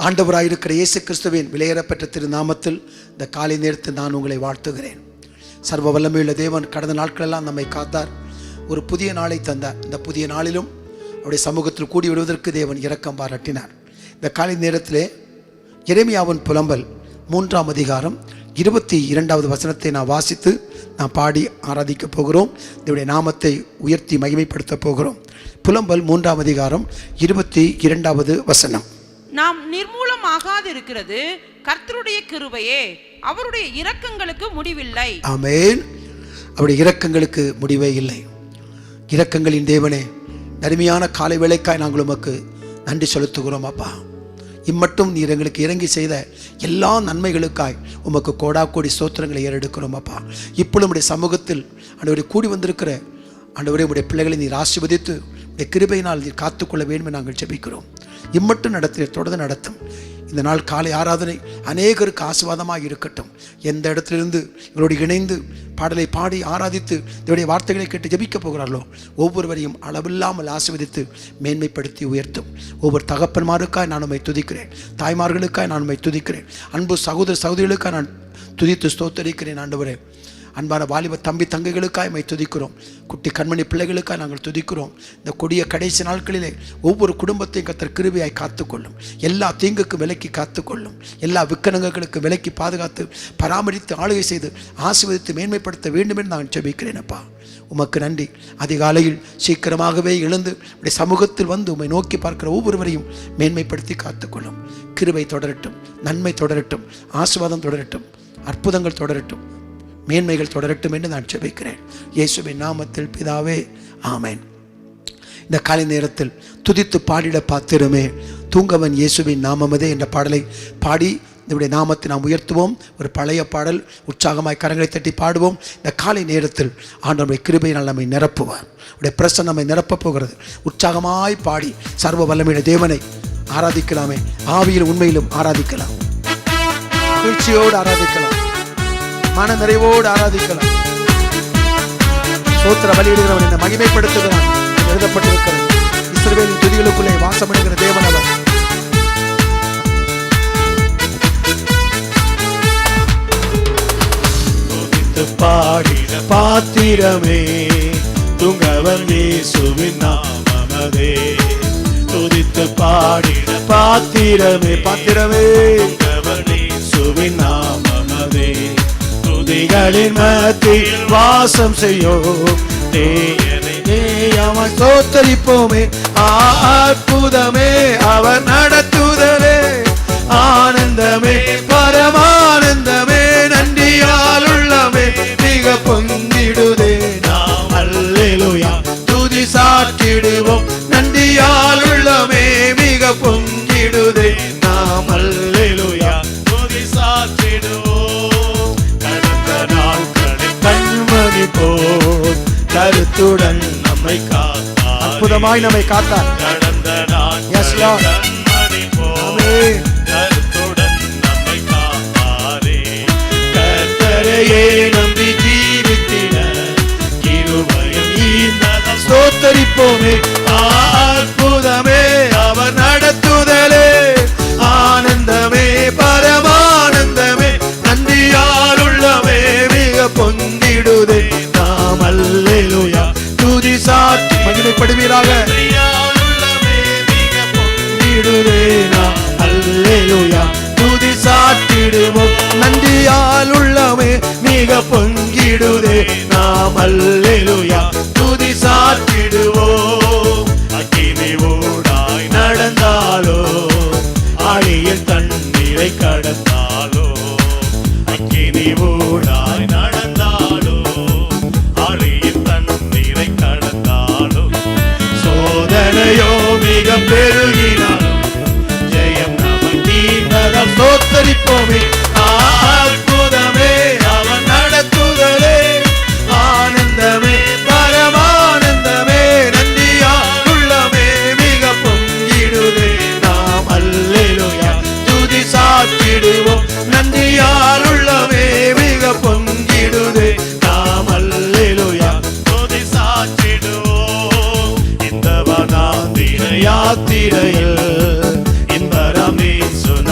ஆண்டவராயிருக்கிற இயேசு கிறிஸ்துவின் விலையேறப்பெற்ற திருநாமத்தில் இந்த காலை நேரத்தில் நான் உங்களை வாழ்த்துகிறேன். சர்வ வல்லமையுள்ள தேவன் கடந்த நாட்களெல்லாம் நம்மை காத்தார். ஒரு புதிய நாளை தந்தார். இந்த புதிய நாளிலும் அவருடைய சமூகத்தில் கூடி விடுவதற்கு தேவன் இரக்கம் பாராட்டினார். இந்த காலை நேரத்திலே எரேமியாவின் புலம்பல் 3ஆம் அதிகாரம் 22வது வசனத்தை நான் வாசித்து நான் பாடி ஆராதிக்க போகிறோம். இதனுடைய நாமத்தை உயர்த்தி மகிமைப்படுத்த போகிறோம். புலம்பல் 3ஆம் அதிகாரம் 22வது வசனம். நாம் நிர்மூலமாகாது இருக்கிறது கர்த்தருடைய கிருபையே, அவருடைய இரக்கங்களுக்கு முடிவில்லை. ஆமென். அவருடைய இரக்கங்களுக்கு முடிவே இல்லை. இரக்கங்களின் தேவனே, அருமையான காலை வேளைக்காய் நாங்கள் உமக்கு நன்றி செலுத்துகிறோம் அப்பா. இம்மட்டும் நீர் எங்களுக்கு இறங்கி செய்த எல்லா நன்மைகளுக்காய் உமக்கு கோடா கோடி ஸ்தோத்திரங்களை ஏறெடுக்கிறோம் அப்பா. இப்பொழுது உடைய சமூகத்தில் ஆண்டவரை கூடி வந்திருக்கிற ஆண்டவரே, உடைய பிள்ளைகளை நீர் ஆசீர்வதித்து உடைய கிருபையினால் நீர் காத்துக்கொள்ள வேண்டும் என்று நாங்கள் ஜெபிக்கிறோம். இம்மட்டும் நடத்த தொடர்ந்து நடத்தும். இந்த நாள் காலை ஆராதனை அநேகருக்கு ஆசீர்வாதமாக இருக்கட்டும். எந்த இடத்திலிருந்து இவரோடு இணைந்து பாடலை பாடி ஆராதித்து இவருடைய வார்த்தைகளை கேட்டு ஜெபிக்க போகிறார்களோ ஒவ்வொருவரையும் அளவில்லாமல் ஆசீர்வதித்து மேன்மைப்படுத்தி உயர்த்தும். ஒவ்வொரு தகப்பன்மாருக்காய் நான் உம்மை துதிக்கிறேன். தாய்மார்களுக்காய் நான் உம்மை துதிக்கிறேன். அன்பு சகோதர சகோதரிகளுக்காய் நான் துதித்து ஸ்தோத்தரிக்கிறேன். ஆண்டவரே, அன்பான வாலிப தம்பி தங்கைகளுக்காய் மை துதிக்கிறோம். குட்டி கண்மணி பிள்ளைகளுக்காய் நாங்கள் துதிக்கிறோம். இந்த கொடிய கடைசி நாட்களிலே ஒவ்வொரு குடும்பத்தையும் கர்த்தர் கிருபையாய் காத்துக்கொள்ளும். எல்லா தீங்குக்கும் விலக்கி காத்துக்கொள்ளும். எல்லா விக்கனங்களுக்கு விலக்கி பாதுகாத்து பராமரித்து ஆளுகை செய்து ஆசீர்வதித்து மேன்மைப்படுத்த வேண்டும் என்று நான் ஜெபிக்கிறேன் அப்பா. உமக்கு நன்றி. அதிகாலையில் சீக்கிரமாகவே எழுந்து உடைய சமூகத்தில் வந்து உம்மை நோக்கி பார்க்கிற ஒவ்வொருவரையும் மேன்மைப்படுத்தி காத்துக்கொள்ளும். கிருபை தொடரட்டும், நன்மை தொடரட்டும், ஆசீர்வாதம் தொடரட்டும், அற்புதங்கள் தொடரட்டும், மேன்மைகள் தொடரட்டும் என்று நான் ஜெபிக்கிறேன். இயேசுவின் நாமத்தில் பிதாவே, ஆமென். இந்த காலை நேரத்தில் துதித்து பாடிட பாத்திரமே தூங்கவன் இயேசுவின் நாமமதே என்ற பாடலை பாடி இதனுடைய நாமத்தை நாம் உயர்த்துவோம். ஒரு பழைய பாடல், உற்சாகமாய் கரங்களை தட்டி பாடுவோம். இந்த காலை நேரத்தில் ஆண்டவருடைய கிருபையினால் நம்மை நிரப்புவார். உடைய பிரசன்னம் நம்மை நிரப்பப் போகிறது. உற்சாகமாய் பாடி சர்வ வல்லமையுள்ள தேவனை ஆராதிக்கலாமே. ஆவியிலும் உண்மையிலும் ஆராதிக்கலாம். மகிழ்ச்சியோடு ஆராதிக்கலாம். மன நிறைவோடு ஆராதிக்கலாம். சோத்திர பலியிடுகிறவன் என்னை மகிமைப்படுத்துகிறான் எழுதப்பட்டிருக்கிறது. இஸ்ரவேலின் துதிகளுக்குள்ளே வாசமிடுகிற தேவன் அவர். துதித்து பாடின பாத்திரமே தூங்கவன் இயேசுவின் நாமமதே. துதித்து பாடின பாத்திரமே பாத்திரமே தூங்கவன் இயேசுவின் நாமமதே. துதிகளின் மத்தியில் வாசம் செய்யோம் தேயனை அவன் ஸ்தோத்தரிப்போமே. அற்புதமே அவர் நடத்துதலே, ஆனந்தமே பரமானந்தமே, நன்றியால் உள்ளமே மிக பொங்கிடுதே. நாம் அல்லேலூயா துதி சாற்றிடுவோம். நன்றியால் உள்ளமே மிக பொங்கிடுதே. நாம் அல்லேலூயா துதி சாற்றிடுவோம். கண்மணி போல் கருத்துடன் நம்மை காத்தார். அற்புதமாய் நம்மை காத்தார். கடந்த நாள் கண்மணி போல் கருத்துடன் நம்மை காத்தாரே. கர்த்தரையே நம்பி ஜீவித்திட கிருபையும் ஈந்ததால் ஸ்தோத்தரிப்போமே. அற்புதமே அவர் நடத்துதலே, ஆனந்தமே பரமானந்தமே, நன்றியால் உள்ளமே மிக பொங்கிடுதே. நாம் அல்லேலூயா துதி சாற்றி மகிமைப்படுவீராக. பொங்கிடுதே நாம் அல்லேலூயா துதி சாற்றிடுவோம். நன்றியால் உள்ளமே மிக பொங்கிடுதே. நாம் அல்லேலூயா துதி சாற்றிடுவோம். அக்கினி ஊடாய் நடந்தாலோ ஆழியில் தண்ணீரை கடந்தாலோ, அக்கினி ஊடாய் நடந்தாலோ ஆழியில் தண்ணீரை கடந்தாலோ, சோதனையோ மிக பெருகினாலும் ஜெயம் நமக்கு ஈந்ததால் ஸ்தோத்தரிப்போமே. அற்புதமே அவன் நடத்துதலே, ஆனந்தமே பரமானந்தமே, நன்றியால் உள்ளமே மிக பொங்கிடுதே. நாம் அல்லேலூயா துதி சாற்றிடுவோம். நன்றியால் உள்ளமே மிக பொங்கிடுதே. நாம் அல்லேலூயா துதி சாற்றிடுவோம். இந்த வனாந்திர யாத்திரையில் இன்பரம் நீ சொல்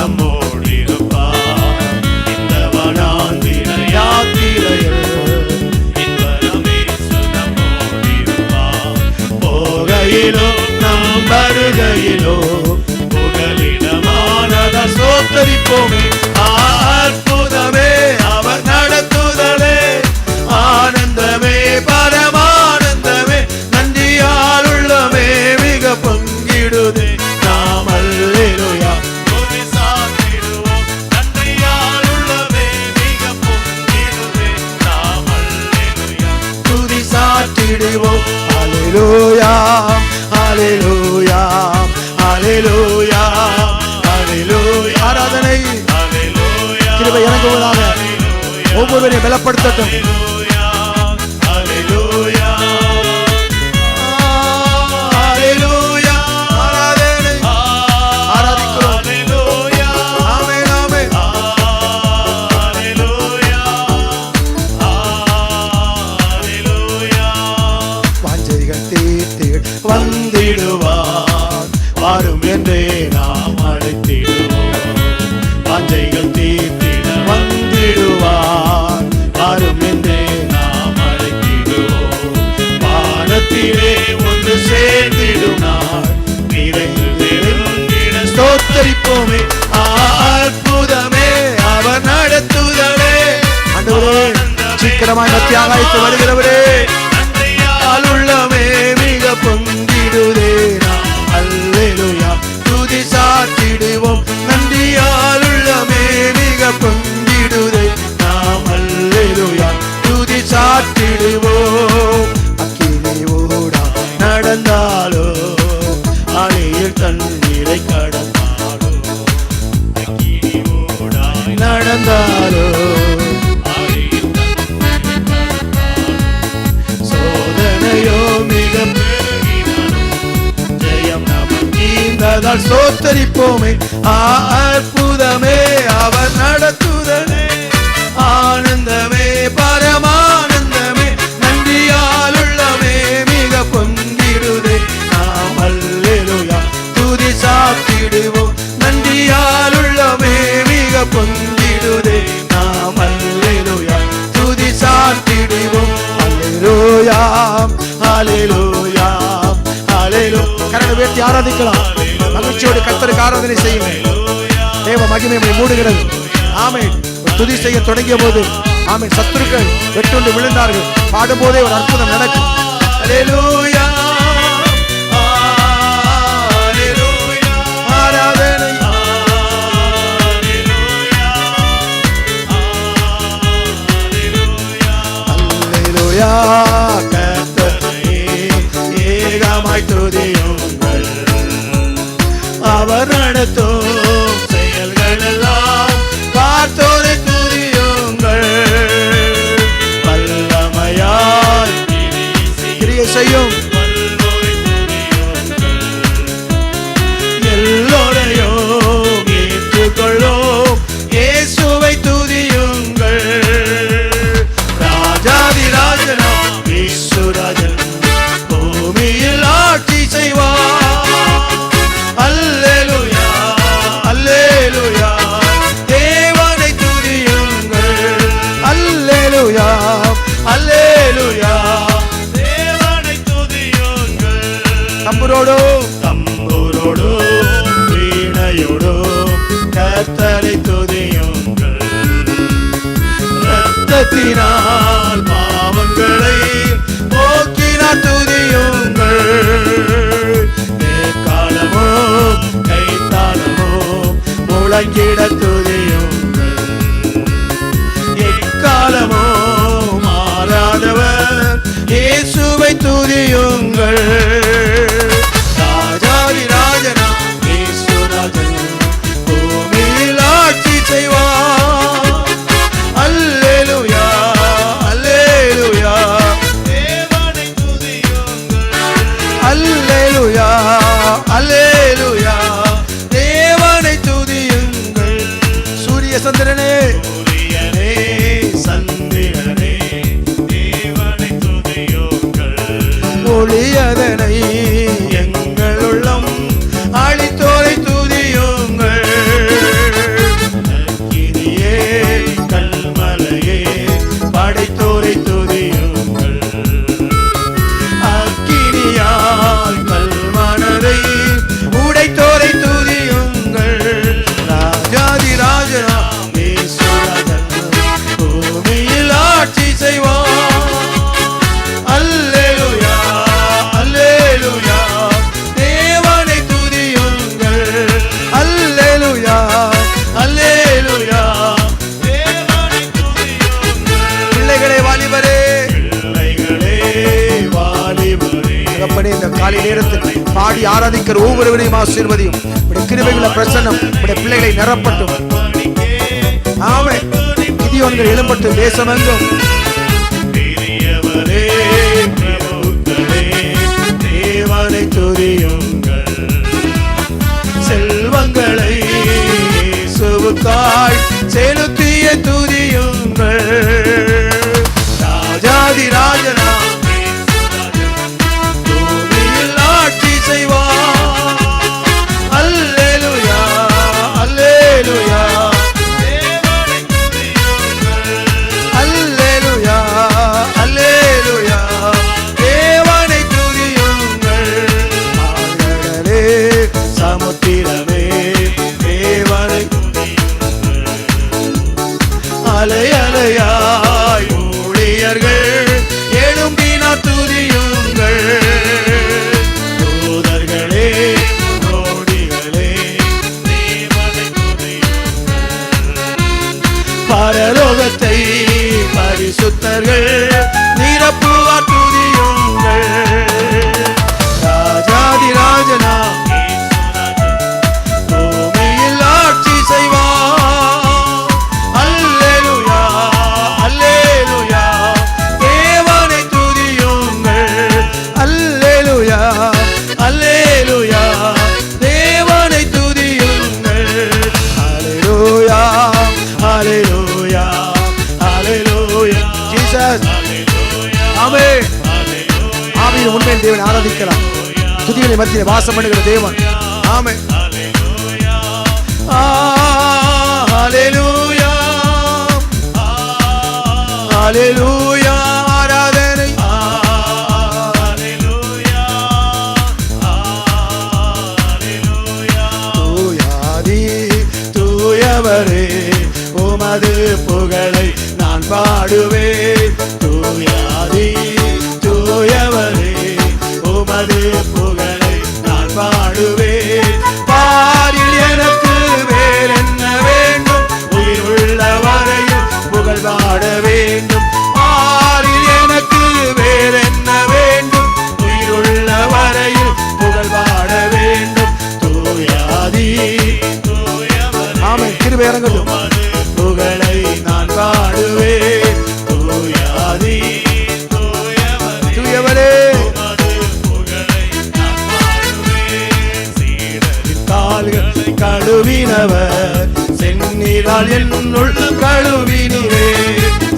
ஹalleluya ஹalleluya ஹalleluya ஹalleluya ஆராதனை கிருபை இறங்குவதாக ஒவ்வொருவரையும் பலப்படுத்தட்டும் ஹalleluya ஹalleluya ஆராதனை ஆராதிக்கிறோம் ஹalleluya ஆமென் ஆமென் ஹalleluya ஹalleluya வாஞ்சைகள் தீர்த்திட வந்திடுவார் வாரும் என்றே நாம் அழைத்திடுவோம் வாஞ்சைகள் தீர்த்திட வந்திடுவார் வாரும் என்றே நாம் அழைத்திடுவோம் வானத்திலே ஒன்று சேர்ந்திடும் நாள் நிறைந்து ஸ்தோத்தரிப்போமே அற்புதமே அவர் நடத்துதலே ஆண்டவரே சீக்கிரமாய் மத்தியாக அழைத்து வருகிறவரே உள்ளமே மிக பொங்கிடுதே அல்லேலூயா துதி சாத்திடுவோம் நன்றியால் உள்ளமே மிக பொங்கிடுதே நாம் அல்லேலூயா துதி சாத்திடுவோம் அக்கினி ஓடா நடந்தாலோ அலையில் தண்ணீரை கடந்தாலோ அக்கினி ஓடா நடந்தாலோ சோத்தரிப்போமே அற்புதமே அவர் நடத்துதலே ஆனந்தமே பரமானந்தமே நன்றியால் உள்ளமே மிக பொங்கிடுதே நாம் அல்லேலூயா துதி சாத்திடுவோம் நன்றியால் உள்ளமே மிக பொங்கிடுதே நாம் அல்லேலூயா துதி சாத்திடுவோம் அல்லேலூயா அல்லேலூயா அல்லேலூயா கரங்களை உயர்த்தி ஆராதிக்கலாம் மகிழ்ச்சியோடு கர்த்தருக்கு ஆராதனை செய்யுங்கள் தேவ மகிமை மூடுகிறது ஆமென் துதி செய்ய தொடங்கிய போது ஆமென் சத்துருக்கள் வெட்டுண்டு விழுந்தார்கள் பாடும்போதே ஒரு அற்புதம் நடக்கும் அல்லேலூயா அல்லேலூயா ஆராதனை அல்லேலூயா கர்த்தரை ஏகமாய் துதியுங்கள் அவர் நடத்தும் செயல்கள் எல்லாம் பார்த்தோரை துதியுங்கள் வல்லமையாய் கிரியை செய்யும் எல்லோரையும் ஏற்றுக்கொள்ளும் இயேசுவை துதியுங்கள் ராஜாதி ராஜனாம் ஈஸ்வராஜன் பூமியில் ஆட்சி செய்வார் அல்லேலூயா அல்லேலூயா தேவனை துதியுங்கள் அல்லேலூயா அல்லேலூயா தேவனை துதியுங்கள் தம்புரோடும் வீணையோடும் கர்த்தரை துதியுங்கள் இரத்தத்தினால் பாவங்களை போக்கினார் துதியுங்கள் கைத்தாளமோ முழங்கிட துதியுங்கள் எக்காலமோ மாறாதவர் இயேசுவை துதியுங்கள் ராஜாதி ராஜனா இயேசுராஜன் பூமியில் ஆட்சி செய்வார் அல்லேலூயா அல்லேலூயா தேவனை துதியுங்கள் அல்லேலூயா அல்லேலூயா தேவனை துதியுங்கள் சூரிய சந்திரனே சந்திரனே தேவனை துதியுங்கள் ஒளியதனை எங்கள் உள்ளம் அழித்தோரை துதியுங்கள் அக்கினியே கல்மலையே படைத்தோரை துதியுங்கள் அக்கினியால் கல்மனதை உடைத்தோரை துதியுங்கள் ராஜாதி ராஜனா ஈஸ்வரன் பூமியில் ஆட்சி செய்வார் அல்லேலூயா அல்லேலூயா தேவனை துதியுங்கள் அல்லேலூயா அல்லேலூயா தேவனை துதியுங்கள் பிள்ளைகளே வாலிபரே காலை நேரத்தில் பாடி ஆராதிக்கிற ஒவ்வொருவரையும் ஆசீர்வதியும். உடைய கிருபையுள்ள பிரசன்னம் உடைய பிள்ளைகளை நிரப்பட்டும். ஆமென். கிதியோன்கள் எழும்பட்டும் தேசமெங்கும். தேவனை துதியுங்கள், செல்வங்களை இயேசுவுக்காய் செலுத்திய துதியுங்கள். ராஜாதி ராஜனாம் பூமியில் ஆட்சி செய்வார். அல்லேலூயா அல்லேலூயா அல்லேலூயா அல்லேலூயா தேவனை துதியுங்கள். ஆழ்கடலே சமுத்திரமே தேவனை துதியுங்கள். அலை அலையாய் ஊழியர்கள் எழும்பினார் துதியுங்கள். தூதர்களே கோடிகளே தேவனை துதியுங்கள். பரலோகத்தை பரிசுத்தர்கள் நிரப்புவார் துதியுங்கள். ராஜாதி ராஜனாம் பூமியில் ஆட்சி செய்வார். அல்லேலூயா அல்லேலூயா தேவனை துதியுங்கள். அல்லேலூயா அல்லேலூயா தேவனை துதியுங்கள். அல்லேலூயா அல்லேலூயா அல்லேலூயா ஜீசஸ். ஆமென். ஆவியின் உண்மையின் தேவனை ஆராதிக்கலாம். துதிகளை மத்தியிலே வாசம் பண்ணுகிற தேவன். ஆமென். ஹல்லேலூயா ஹல்லேலூயா ஆராதனை. தூயாதி தூயவரே உமது புகழை நான் பாடுவேன். தூயாதி தூயவரே உமது புகழை நான் பாடுவேன். பாரில் எனக்கு வேறென்ன வேண்டும், உயிர் உள்ள வரையில் புகழ் பாட வேண்டும். பாரில் எனக்கு வேறென்ன வேண்டும், உயிர் உள்ள வரையில் புகழ் பாட வேண்டும். தூயாதி தூயவரே ஆமென். கிருபை இறங்கட்டும். புகழை நான் பாடுவேன். தூயாதி தூயவரே கால்களை கழுவினவர் செந்நீரால் என்னுள் கழுவினீரே.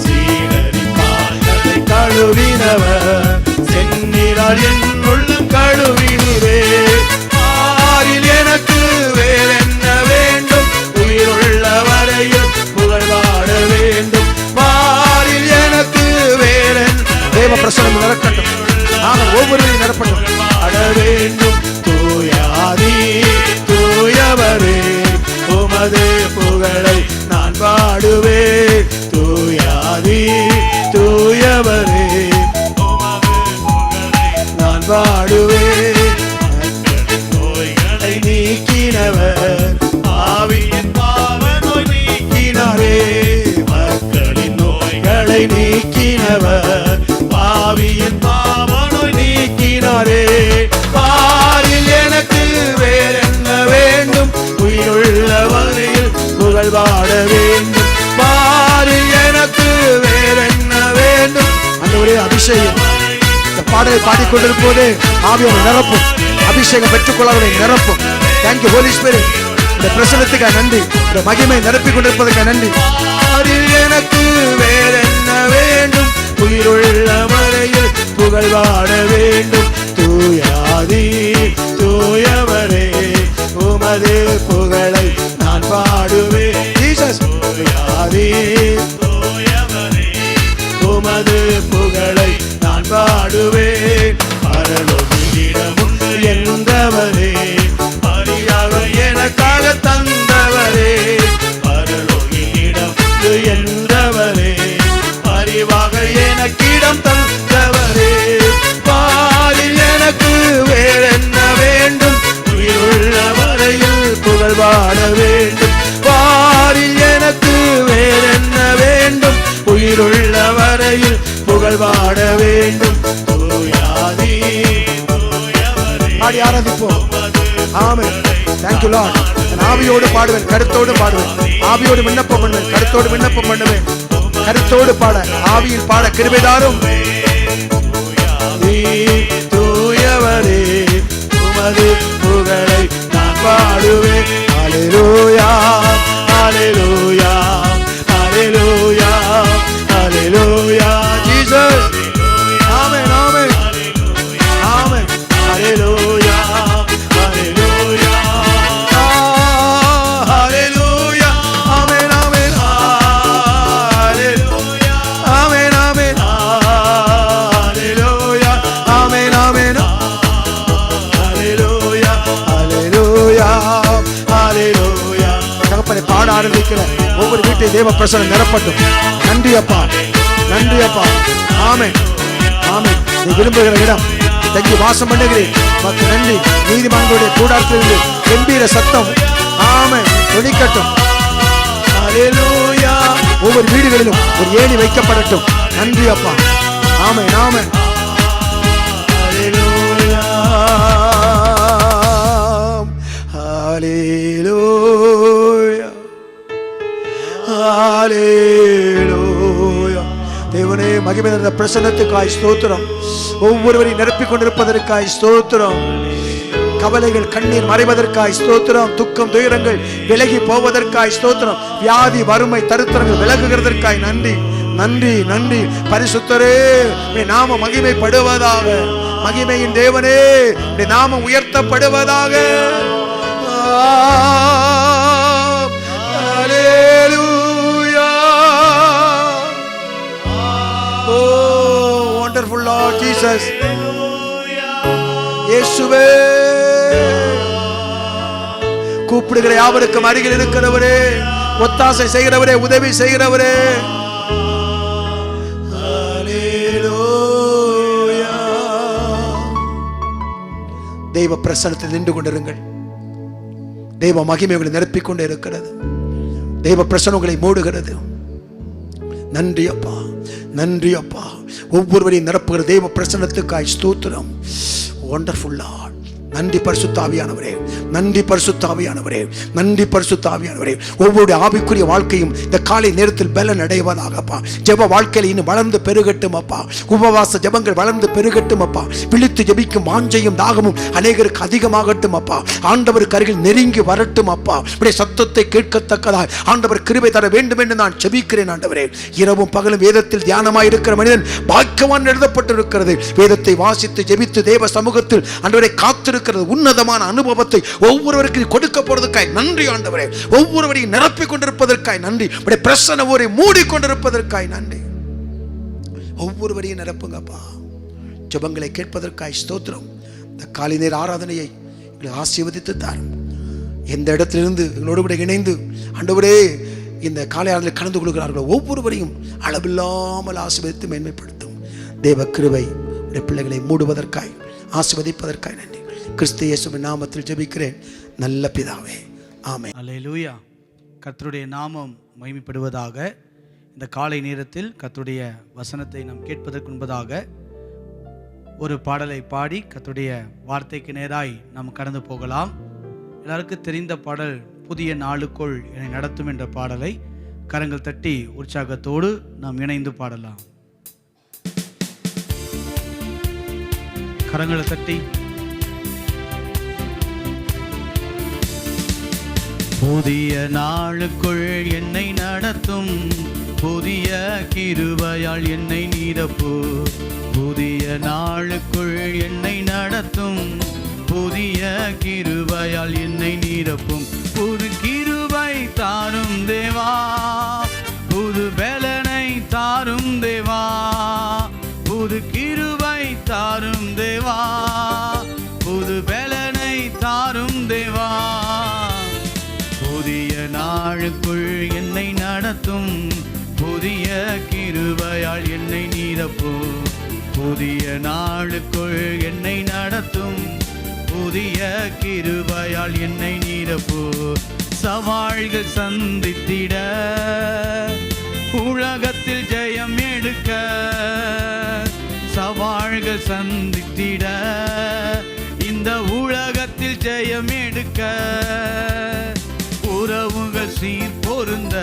சீடரின் கால்களை கழுவினவர் செந்நீரால் என்னுள் கழுவினீரே. ஆரில் எனக்கு வேறென்ன வேண்டும், உயிருள்ள வரையில் புகழ் பாட வேண்டும். பாரில் எனக்கு வேறென்ன தேவ பிரசனம் நிரப்பட்டும். நாங்கள் ஒவ்வொருவரையும் நிரப்பட்டும் அட வேண்டும். தூயாதி தூயவரே உமது புகழை நான் பாடுவேன். தூயாதி தூயவரே உமது புகழை நான் பாடுவேன். நோய்களை நீக்கினவர் ஆவியின் பாவ நோய் நீக்கினாரே. மக்களின் நோய்களை நீக்கினவர் பாவியின் பாவ நோய் நீக்கினாரே. பாரில் எனக்கு வேறென்ன வேண்டும், உயிருள்ள வரையில் புகழ் பாட வேண்டும். பாரில் எனக்கு வேறென்ன வேண்டும். அந்த ஒரே அபிஷேகம் இந்த பாடலை பாடிக்கொண்டிருக்கும் போதே ஆவியை நிரப்பும். அபிஷேகம் பெற்றுக்கொள்ள அவரை நிரப்பும். Thank you holy spirit. இந்த பிரசனத்துக்காக நன்றி. இந்த மகிமை நிரப்பிக் கொண்டிருப்பதற்காக நன்றி. பாரில் எனக்கு வேறென்ன வேண்டும், உயிருள்ள வரையில் புகழ் பாட வேண்டும். தூயாதி தூயவரே உமது புகழை நான் பாடுவேன். ஜீசஸ். தூயாதி தூயவரே உமது புகழை நான் பாடுவேன். பரலோகிடம் உண்டு என்றவரே பரியாக எனக்காக தந்தவரே. பரலோகிடம் உண்டு என்றவரே பரிவாக எனக்கிடம் தந்தவரே. பாரில் எனக்கு வேறென்ன வேண்டும், உயிருள்ள வரையில் புகழ் பாட வேண்டும். பாரில் எனக்கு வேறென்ன வேண்டும், உயிருள்ள வரையில் புகழ் பாட வேண்டும். தூயாதி தூயவரே பாடி ஆராதிப்போம். ஆமென். Thank you Lord. நான் ஆவியோடு பாடுவேன், கருத்தோடு பாடுவேன், ஆவியோடு விண்ணப்பம் பண்ணுவேன், கருத்தோடு விண்ணப்பம் பண்ணுவேன். கருத்தோடு பாட, ஆவியில் பாட கிருபை தாரும். தூயவரே உமது புகழை நான் பாடுவேன். ஹல்லேலூயா ஹல்லேலூயா ஹல்லேலூயா ஹல்லேலூயா ஜீசஸ். ஆமென் ஆமென் ஆமென். ஹல்லேலூயா ஹல்லேலூயா ஹல்லேலூயா ஆமென் ஆமென் ஹல்லேலூயா ஆமென் ஆமென் ஹல்லேலூயா ஆமென் ஆமென் ஹல்லேலூயா ஹல்லேலூயா ஹல்லேலூயா. தகப்பனே, பாட ஆரம்பிக்கிற ஒவ்வொரு வீட்டை தேவ பிரசன்னம் நிரப்பட்டும். நன்றி அப்பா, நன்றி அப்பா. ஆமென் ஆமென். நீ விரும்புகிற இடம் தங்கி வாசம் பண்ணுகிறேன். மக்கு நன்றி. நீதிமான்களுடைய கூடாரத்திலிருந்து கம்பீர சத்தம் ஆமென் ஒலிக்கட்டும். ஹல்லேலூயா. ஒவ்வொரு வீடுகளிலும் ஒரு ஏணி வைக்கப்படட்டும். நன்றி அப்பா. ஆமென் ஆமென். ஹல்லேலூயா ஹல்லேலூயா ஹல்லேலூயா. தேவனே, மகிமை நிறைந்த பிரசன்னத்துக்காய் ஸ்தோத்திரம். ஒவ்வொருவரையும் நிரப்பிக் கொண்டிருப்பதற்காய் ஸ்தோத்திரம். கவலைகள் கண்ணீர் மறைவதற்காய் ஸ்தோத்திரம். துக்கம் துயரங்கள் விலகி போவதற்காய் ஸ்தோத்திரம். வியாதி வறுமை தரித்திரங்கள் விலகுகிறதற்காய் நன்றி நன்றி நன்றி. பரிசுத்தரே, நாம மகிமைப்படுவதாக. மகிமையின் தேவனே, நாமம் உயர்த்தப்படுவதாக. Wonderful Lord Jesus. இயேசுவே, கூப்பிடுகிற யாவருக்கும் அருகில் இருக்கிறவரே, ஒத்தாசை செய்கிறவரே, உதவி செய்கிறவரே. ஹல்லேலூயா. தெய்வ பிரசன்னத்தில் நின்று கொண்டிருங்கள். தெய்வ மகிமை உங்களை நிரப்பிக் கொண்டே இருக்கிறது. தெய்வ பிரசன்னம் உங்களை மூடுகிறது. நன்றி அப்பா, நன்றி அப்பா. ஒவ்வொருவரையும் நிரப்புகிற தெய்வ பிரசன்னத்துக்காய் ஸ்தோத்திரம். Wonderful Lord. நன்றி பரிசுத்த ஆவியானவரே, நன்றி பரிசுத்த ஆவியானவரே, நன்றி பரிசுத்த ஆவியானவரே. ஒவ்வொரு ஆவிக்குரிய வாழ்க்கையும் இந்த காலை நேரத்தில் பலன் அடைவதாகப்பா. ஜெப வாழ்க்கையில் இன்னும் வளர்ந்து பெருகட்டும் அப்பா. உபவாச ஜெபங்கள் வளர்ந்து பெருகட்டும் அப்பா. விழித்து ஜெபிக்கும் வாஞ்சையும் தாகமும் அநேகருக்கு அதிகமாகட்டும் அப்பா. ஆண்டவருக்கு அருகில் நெருங்கி வரட்டும் அப்பா. இப்படி சத்தத்தை கேட்கத்தக்கதாய் ஆண்டவர் கிருபை தர வேண்டும் என்று நான் ஜெபிக்கிறேன். ஆண்டவரே, இரவும் பகலும் வேதத்தில் தியானமாய் இருக்கிற மனிதன் பாக்கியவான் எழுதப்பட்டிருக்கிறது. வேதத்தை வாசித்து ஜெபித்து தேவ சமூகத்தில் ஆண்டவரை காத்திருக்க உன்னதமான அனுபவத்தை ஒவ்வொருவருக்கும் கொடுக்க போறதுக்காய் நன்றி ஆண்டவரே. ஒவ்வொருவரையும் நிரப்பிக் கொண்டிருப்பதற்காய் நன்றி. பிரசன்ன ஊரை மூடிக்கொண்டிருப்பதற்காய் நன்றி. ஒவ்வொருவரையும் நிரப்புங்கப்பா. ஜெபங்களை கேட்பதற்காய் ஸ்தோத்திரம். இந்த காலை நேர ஆராதனையை எங்களை ஆசீர்வதித்து தாரும். எந்த இடத்திலிருந்து எங்களோடு கூட இணைந்து ஆண்டவரே இந்த காலை ஆராதனையில் கலந்து கொள்கிறார்களோ ஒவ்வொருவரையும் அளவில்லாமல் ஆசீர்வதித்து மேன்மைப்படுத்தும். தேவ கிருபை பிள்ளைகளை மூடுவதற்காய் ஆசீர்வதிப்பதற்காய் நன்றி. கிறிஸ்து இயேசுவின் நாமத்தில் ஜெபிக்கிறேன் நல்ல பிதாவே, ஆமென். அல்லேலூயா. கர்த்தருடைய நாமம் மகிமைப்படுவதாக. இந்த காலை நேரத்தில் கர்த்தருடைய வசனத்தை நாம் கேட்பதற்கு முன்பதாக ஒரு பாடலை பாடி கர்த்தருடைய வார்த்தைக்கு நேராய் நாம் கடந்து போகலாம். எல்லாருக்கும் தெரிந்த பாடல் புதிய நாளுக்குள் என்னை நடத்தும் என்ற பாடலை கரங்கள் தட்டி உற்சாகத்தோடு நாம் இணைந்து பாடலாம். கரங்களை தட்டி புதிய நாளுக்குள் என்னை நடத்தும், புதிய கிருபையால் என்னை நிரப்பு. புதிய நாளுக்குள் என்னை நடத்தும், புதிய கிருபையால் என்னை நிரப்பும். புது கிருபை தாரும் தேவா, புது பலனை தாரும் தேவா. புது கிருபை தாரும் தேவா, புது பலனை தாரும் தேவா. புதிய நாளுக்குள் என்னை நடத்தும், புதிய கிருபையால் என்னை நிரப்பு. புதிய நாளுக்குள் என்னை நடத்தும், புதிய கிருபையால் என்னை நிரப்பு. சவால்கள் சந்தித்திட, உலகத்தில் ஜெயம் எடுக்க. சவால்கள் சந்தித்திட, இந்த இந்த உலகத்தில் ஜெயம் எடுக்க உறவுகள் சீர் பொருந்த,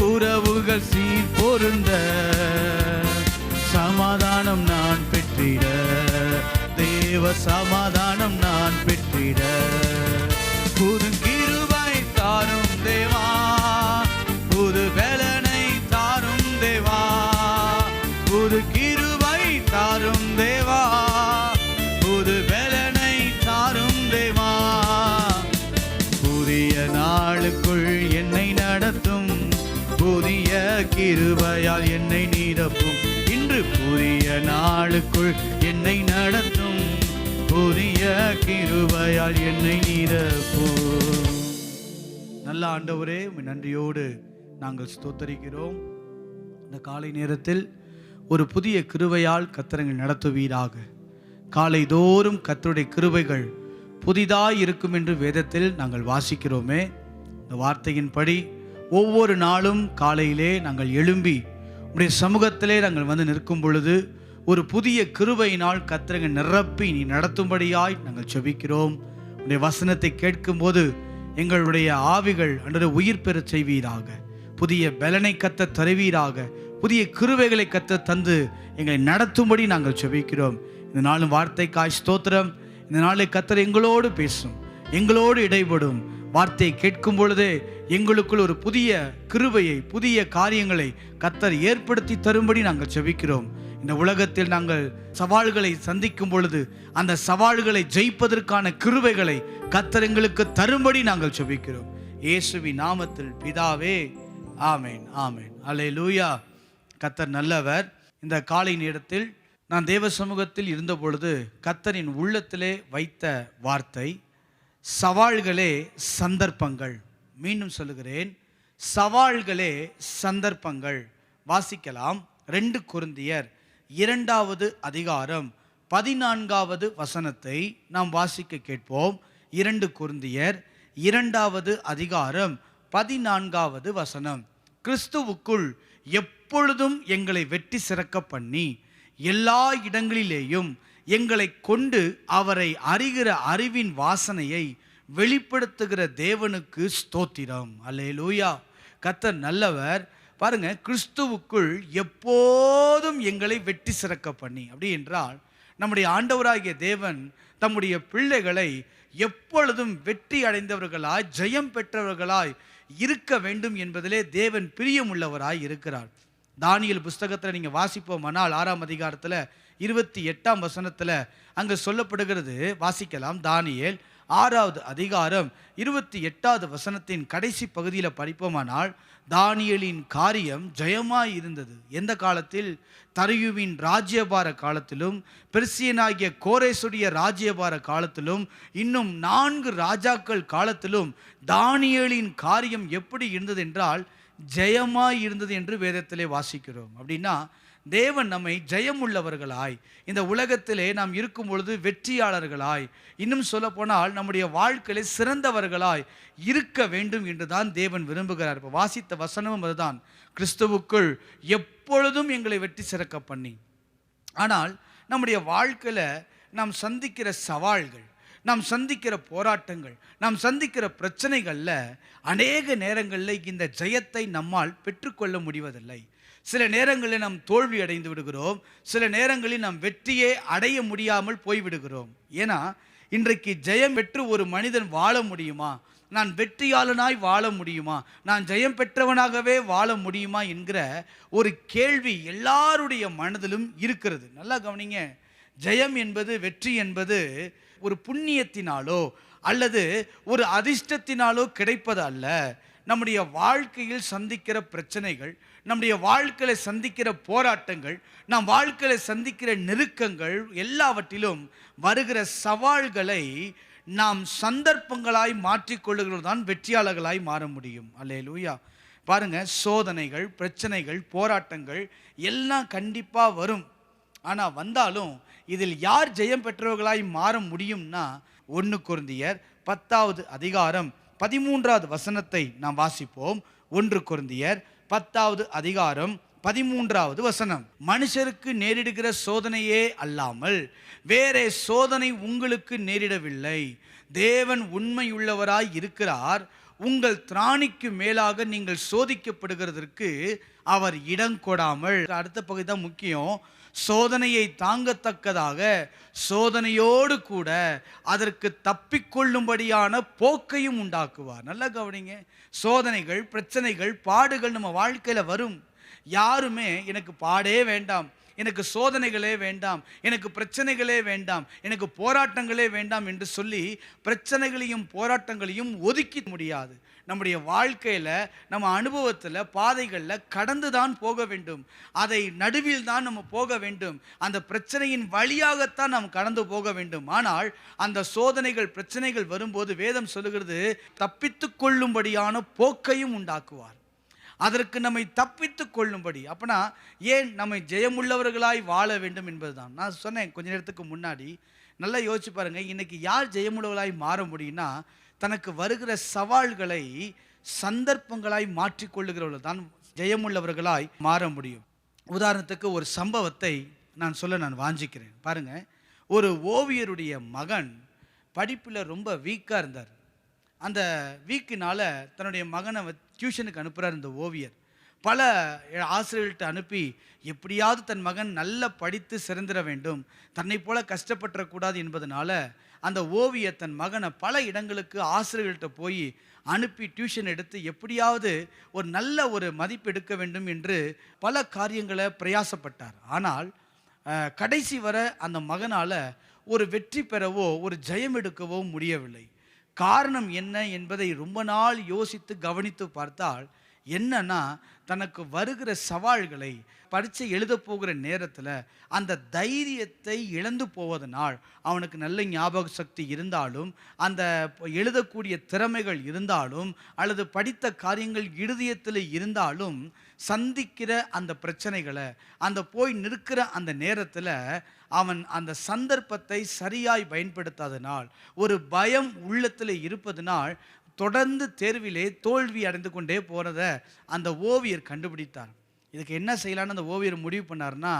உறவுகள் சீர் பொருந்த, சமாதானம் நான் பெற்றிட, தேவ சமாதானம் நான் பெற்றிட, புது கிருபை தாரும் தேவா, புது பலனை தாரும் தேவா, புது கிருபை தாரும் தேவா, புது பலனை தாரும் தேவா, புதிய நாளுக்குள் என்னை நடத்தும், புதிய கிருபையால் என்னை நிரப்பும், இன்று புதிய நாளுக்குள் என்னை நடத்தும், புதிய கிருபையால் என்னை நிரப்பும். நல்ல ஆண்டவரே, உம்மை நன்றியோடு நாங்கள் ஸ்தோத்தரிக்கிறோம். இந்த காலை நேரத்தில் ஒரு புதிய கிருபையால் கர்த்தர் நடத்துவீராக. காலை தோறும் கர்த்தருடைய கிருபைகள் புதிதாய் இருக்கும் என்று வேதத்தில் நாங்கள் வாசிக்கிறோமே. இந்த வார்த்தையின்படி ஒவ்வொரு நாளும் காலையிலே நாங்கள் எழும்பி உடைய சமூகத்திலே நாங்கள் வந்து நிற்கும் பொழுது ஒரு புதிய கிருபையினால் கர்த்தர் நிரப்பி நீ நடத்தும்படியாய் நாங்கள் ஜெபிக்கிறோம். உடைய வசனத்தை கேட்கும்போது எங்களுடைய ஆவிகள் அன்று உயிர் பெறச் செய்வீராக. புதிய பலனை கத்த தருவீராக. புதிய கிருபைகளை கத்த தந்து எங்களை நடத்தும்படி நாங்கள் ஜெபிக்கிறோம். இந்த நாளும் வார்த்தைக்காய் ஸ்தோத்திரம். இந்த நாளை கத்தர் எங்களோடு பேசும், எங்களோடு இடைப்படும். வார்த்தையை கேட்கும் பொழுதே எங்களுக்குள் ஒரு புதிய கிருபையை, புதிய காரியங்களை கத்தர் ஏற்படுத்தி தரும்படி நாங்கள் ஜெபிக்கிறோம். இந்த உலகத்தில் நாங்கள் சவால்களை சந்திக்கும் பொழுது அந்த சவால்களை ஜெயிப்பதற்கான கிருபைகளை கர்த்தர் எங்களுக்கு தரும்படி நாங்கள் ஜெபிக்கிறோம். இயேசுவின் நாமத்தில் பிதாவே, ஆமென், ஆமென், அல்லேலூயா. கர்த்தர் நல்லவர். இந்த காலை நேரத்தில் நான் தேவ சமூகத்தில் இருந்த பொழுது கர்த்தரின் உள்ளத்திலே வைத்த வார்த்தை சவால்களே சந்தர்ப்பங்கள். மீண்டும் சொல்லுகிறேன், சவால்களே சந்தர்ப்பங்கள். வாசிக்கலாம். 2 கொரிந்தியர் 2வது அதிகாரம் 14வது வசனத்தை நாம் வாசிக்க கேட்போம். 2 கொரிந்தியர் 2வது அதிகாரம் 14வது வசனம். கிறிஸ்துவுக்குள் எப்பொழுதும் எங்களை வெற்றி சிறக்க பண்ணி எல்லா இடங்களிலேயும் எங்களை கொண்டு அவரை அறிகிற அறிவின் வாசனையை வெளிப்படுத்துகிற தேவனுக்கு ஸ்தோத்திரம். அல்லேலூயா. கர்த்தர் நல்லவர். பாருங்க, கிறிஸ்துவுக்குள் எப்போதும் எங்களை வெற்றி சிறக்க பண்ணி. அப்படி என்றால் நம்முடைய ஆண்டவராகிய தேவன் தம்முடைய பிள்ளைகளை எப்பொழுதும் வெற்றி அடைந்தவர்களாய், ஜெயம் பெற்றவர்களாய் இருக்க வேண்டும் என்பதிலே தேவன் பிரியமுள்ளவராய் இருக்கிறார். தானியேல் புஸ்தகத்தில் நீங்கள் வாசிப்போமானால் 6ஆம் அதிகாரத்தில் 28ஆம் வசனத்தில் அங்கே சொல்லப்படுகிறது. வாசிக்கலாம். தானியேல் 6வது அதிகாரம் 28வது வசனத்தின் கடைசி பகுதியில் படிப்போமானால் தானியேலின் காரியம் ஜெயமாய் இருந்தது. எந்த காலத்தில்? தரியுவின் ராஜ்யபார காலத்திலும், பெர்சியனாகிய கோரேசுடைய ராஜ்யபார காலத்திலும், இன்னும் 4 ராஜாக்கள் காலத்திலும் தானியேலின் காரியம் எப்படி இருந்தது என்றால் ஜெயமாய் இருந்தது என்று வேதத்திலே வாசிக்கிறோம். அப்படின்னா தேவன் நம்மை ஜெயமுள்ளவர்களாய், இந்த உலகத்திலே நாம் இருக்கும் பொழுது வெற்றியாளர்களாய், இன்னும் சொல்ல போனால் நம்முடைய வாழ்க்கையிலே சிறந்தவர்களாய் இருக்க வேண்டும் என்றுதான் தேவன் விரும்புகிறார். இப்போ வாசித்த வசனமும் அதுதான். கிறிஸ்துவுக்குள் எப்பொழுதும் எங்களை வெற்றி சிறக்க பண்ணி. ஆனால் நம்முடைய வாழ்க்கையில நாம் சந்திக்கிற சவால்கள், நாம் சந்திக்கிற போராட்டங்கள், நாம் சந்திக்கிற பிரச்சனைகளில் அநேக நேரங்களில் இந்த ஜெயத்தை நம்மால் பெற்றுக்கொள்ள முடிவதில்லை. சில நேரங்களில் நாம் தோல்வி அடைந்து விடுகிறோம். சில நேரங்களில் நாம் வெற்றியே அடைய முடியாமல் போய்விடுகிறோம். ஏன்னா இன்றைக்கு ஜெயம் பெற்று ஒரு மனிதன் வாழ முடியுமா? நான் வெற்றியாளனாய் வாழ முடியுமா? நான் ஜெயம் பெற்றவனாகவே வாழ முடியுமா என்கிற ஒரு கேள்வி எல்லாருடைய மனதிலும் இருக்கிறது. நல்லா கவனிங்க. ஜெயம் என்பது, வெற்றி என்பது ஒரு புண்ணியத்தினாலோ அல்லது ஒரு அதிர்ஷ்டத்தினாலோ கிடைப்பது அல்ல. நம்முடைய வாழ்க்கையில் சந்திக்கிற பிரச்சனைகள், நம்முடைய வாழ்க்கையில் சந்திக்கிற போராட்டங்கள், நம் வாழ்க்கையில் சந்திக்கிற நெருக்கங்கள் எல்லாவற்றிலும் வருகிற சவால்களை நாம் சந்தர்ப்பங்களாய் மாற்றிக்கொள்ளுகிறது தான் வெற்றியாளர்களாய் மாற முடியும். அல்லேலூயா. பாருங்க, சோதனைகள், பிரச்சனைகள், போராட்டங்கள் எல்லாம் கண்டிப்பாக வரும். ஆனால் வந்தாலும் இதில் யார் ஜெயம் பெற்றவர்களாய் மாற முடியும்னா 1 கொரிந்தியர் 10வது அதிகாரம் 13வது வசனத்தை நாம் வாசிப்போம். 1 கொரிந்தியர் 10வது அதிகாரம் 13வது வசனம், மனுஷருக்கு நேரிடுகிற சோதனையே அல்லாமல் வேறே சோதனை உங்களுக்கு நேரிடவில்லை. தேவன் உண்மையுள்ளவராய் இருக்கிறார். உங்கள் திராணிக்கு மேலாக நீங்கள் சோதிக்கப்படுகிறதற்கு அவர் இடம் கொடாமல். அடுத்த பகுதி தான் முக்கியம். சோதனையை தாங்கத்தக்கதாக சோதனையோடு கூட அதற்கு தப்பிக்கொள்ளும்படியான போக்கையும் உண்டாக்குவார். நல்லா கவனிங்க. சோதனைகள், பிரச்சனைகள், பாடுகள் நம்ம வாழ்க்கையில் வரும். யாருமே எனக்கு பாடே வேண்டாம், எனக்கு சோதனைகளே வேண்டாம், எனக்கு பிரச்சனைகளே வேண்டாம், எனக்கு போராட்டங்களே வேண்டாம் என்று சொல்லி பிரச்சனைகளையும் போராட்டங்களையும் ஒதுக்கி முடியாது. நம்முடைய வாழ்க்கையில், நம்ம அனுபவத்தில், பாதைகளில் கடந்து தான் போக வேண்டும். அதை நடுவில் தான் நம்ம போக வேண்டும். அந்த பிரச்சனையின் வழியாகத்தான் நாம் கடந்து போக வேண்டும். ஆனால் அந்த சோதனைகள், பிரச்சனைகள் வரும்போது வேதம் சொல்லுகிறது, தப்பித்து கொள்ளும்படியான போக்கையும் உண்டாக்குவார். அதற்கு நம்மை தப்பித்து கொள்ளும்படி. அப்பனா ஏன் நம்மை ஜெயமுள்ளவர்களாய் வாழ வேண்டும் என்பதுதான். நான் சொன்னேன் கொஞ்ச நேரத்துக்கு முன்னாடி, நல்லா யோசிச்சு பாருங்க. இன்னைக்கு யார் ஜெயமுள்ளவர்களாய் மாற முடியும்னா, தனக்கு வருகிற சவால்களை சந்தர்ப்பங்களாய் மாற்றிக்கொள்ளுகிறவர்கள் தான் ஜெயமுள்ளவர்களாய் மாற முடியும். உதாரணத்துக்கு ஒரு சம்பவத்தை நான் வாஞ்சிக்கிறேன். பாருங்க, ஒரு ஓவியருடைய மகன் படிப்பில் ரொம்ப வீக்காக இருந்தார். அந்த வீக்கினால தன்னுடைய மகனை டியூஷனுக்கு அனுப்புகிறார் இந்த ஓவியர். பல ஆசிரியர்கள்ட்ட அனுப்பி எப்படியாவது தன் மகன் நல்லா படித்து சிறந்திட வேண்டும், தன்னை போல கஷ்டப்பட்டுறக்கூடாது என்பதனால அந்த ஓவியர் தன் மகனை பல இடங்களுக்கு ஆசிரியர்கள்ட்ட போய் அனுப்பி டியூஷன் எடுத்து எப்படியாவது ஒரு நல்ல ஒரு மதிப்பு எடுக்க வேண்டும் என்று பல காரியங்களை பிரயாசப்பட்டார். ஆனால் கடைசி வரை அந்த மகனால் ஒரு வெற்றி பெறவோ ஒரு ஜெயம் எடுக்கவோ முடியவில்லை. காரணம் என்ன என்பதை ரொம்ப நாள் யோசித்து கவனித்து பார்த்தால் என்னன்னா, தனக்கு வருகிற சவால்களை பரீட்சை எழுத போகிற நேரத்தில் அந்த தைரியத்தை இழந்து போவதனால், அவனுக்கு நல்ல ஞாபக சக்தி இருந்தாலும், அந்த எழுதக்கூடிய திறமைகள் இருந்தாலும், அல்லது படித்த காரியங்கள் இருதயத்தில் இருந்தாலும், சந்திக்கிற அந்த பிரச்சனைகளை, அந்த போய் நிற்கிற அந்த நேரத்தில் அவன் அந்த சந்தர்ப்பத்தை சரியாய் பயன்படுத்தாதனால், ஒரு பயம் உள்ளத்தில் இருப்பதனால் தொடர்ந்து தேர்விலே தோல்வி அடைந்து கொண்டே போகிறத அந்த ஓவியர் கண்டுபிடித்தார். இதுக்கு என்ன செய்யலான்னு அந்த ஓவியர் முடிவு பண்ணார்னா,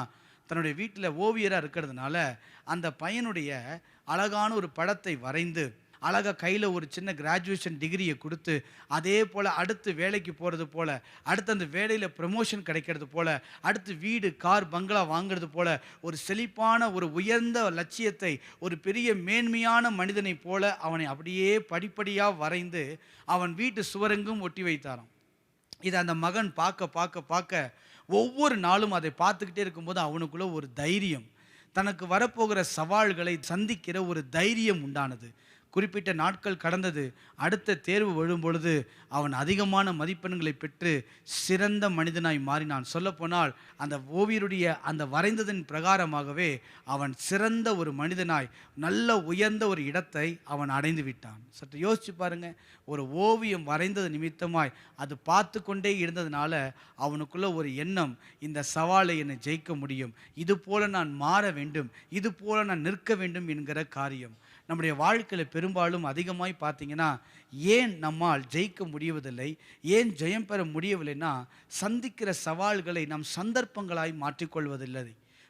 தன்னுடைய வீட்டில் ஓவியராக இருக்கிறதுனால அந்த பையனுடைய அழகான ஒரு படத்தை வரைந்து அழகாக கையில் ஒரு சின்ன கிராஜுவேஷன் டிகிரியை கொடுத்து, அதே போல் அடுத்து வேலைக்கு போகிறது போல், அடுத்து அந்த வேலையில் ப்ரமோஷன் கிடைக்கிறது போல், அடுத்து வீடு, கார், பங்களா வாங்கிறது போல் ஒரு செழிப்பான ஒரு உயர்ந்த லட்சியத்தை, ஒரு பெரிய மேன்மையான மனிதனை போல அவனை அப்படியே படிப்படியாக வரைந்து அவன் வீட்டு சுவரெங்கும் ஒட்டி வைத்தாராம். இதை அந்த மகன் பார்க்க ஒவ்வொரு நாளும் அதை பார்த்துக்கிட்டே இருக்கும்போது அவனுக்குள்ள ஒரு தைரியம், தனக்கு வரப்போகிற சவால்களை சந்திக்கிற ஒரு தைரியம் உண்டானது. குறிப்பிட்ட நாட்கள் கடந்தது. அடுத்த தேர்வு வரும் பொழுது அவன் அதிகமான மதிப்பெண்களை பெற்று சிறந்த மனிதனாய் மாறினான். சொல்லப்போனால் அந்த ஓவியருடைய அந்த வரைந்ததன் பிரகாரமாகவே அவன் சிறந்த ஒரு மனிதனாய் நல்ல உயர்ந்த ஒரு இடத்தை அவன் அடைந்து விட்டான். சற்று யோசிச்சு பாருங்க. ஒரு ஓவியம் வரைந்தது நிமித்தமாய் அது பார்த்து கொண்டே இருந்ததுனால அவனுக்குள்ள ஒரு எண்ணம், இந்த சவாலை என்னை ஜெயிக்க முடியும், இது போல நான் மாற வேண்டும், இது போல நான் நிற்க வேண்டும் என்கிற காரியம். நம்முடைய வாழ்க்கையில் பெரும்பாலும் அதிகமாய் பார்த்தீங்கன்னா, ஏன் நம்மால் ஜெயிக்க முடியவதில்லை, ஏன் ஜெயம் பெற முடியவில்லைன்னா, சந்திக்கிற சவால்களை நாம் சந்தர்ப்பங்களாய் மாற்றிக்கொள்வதில்லை.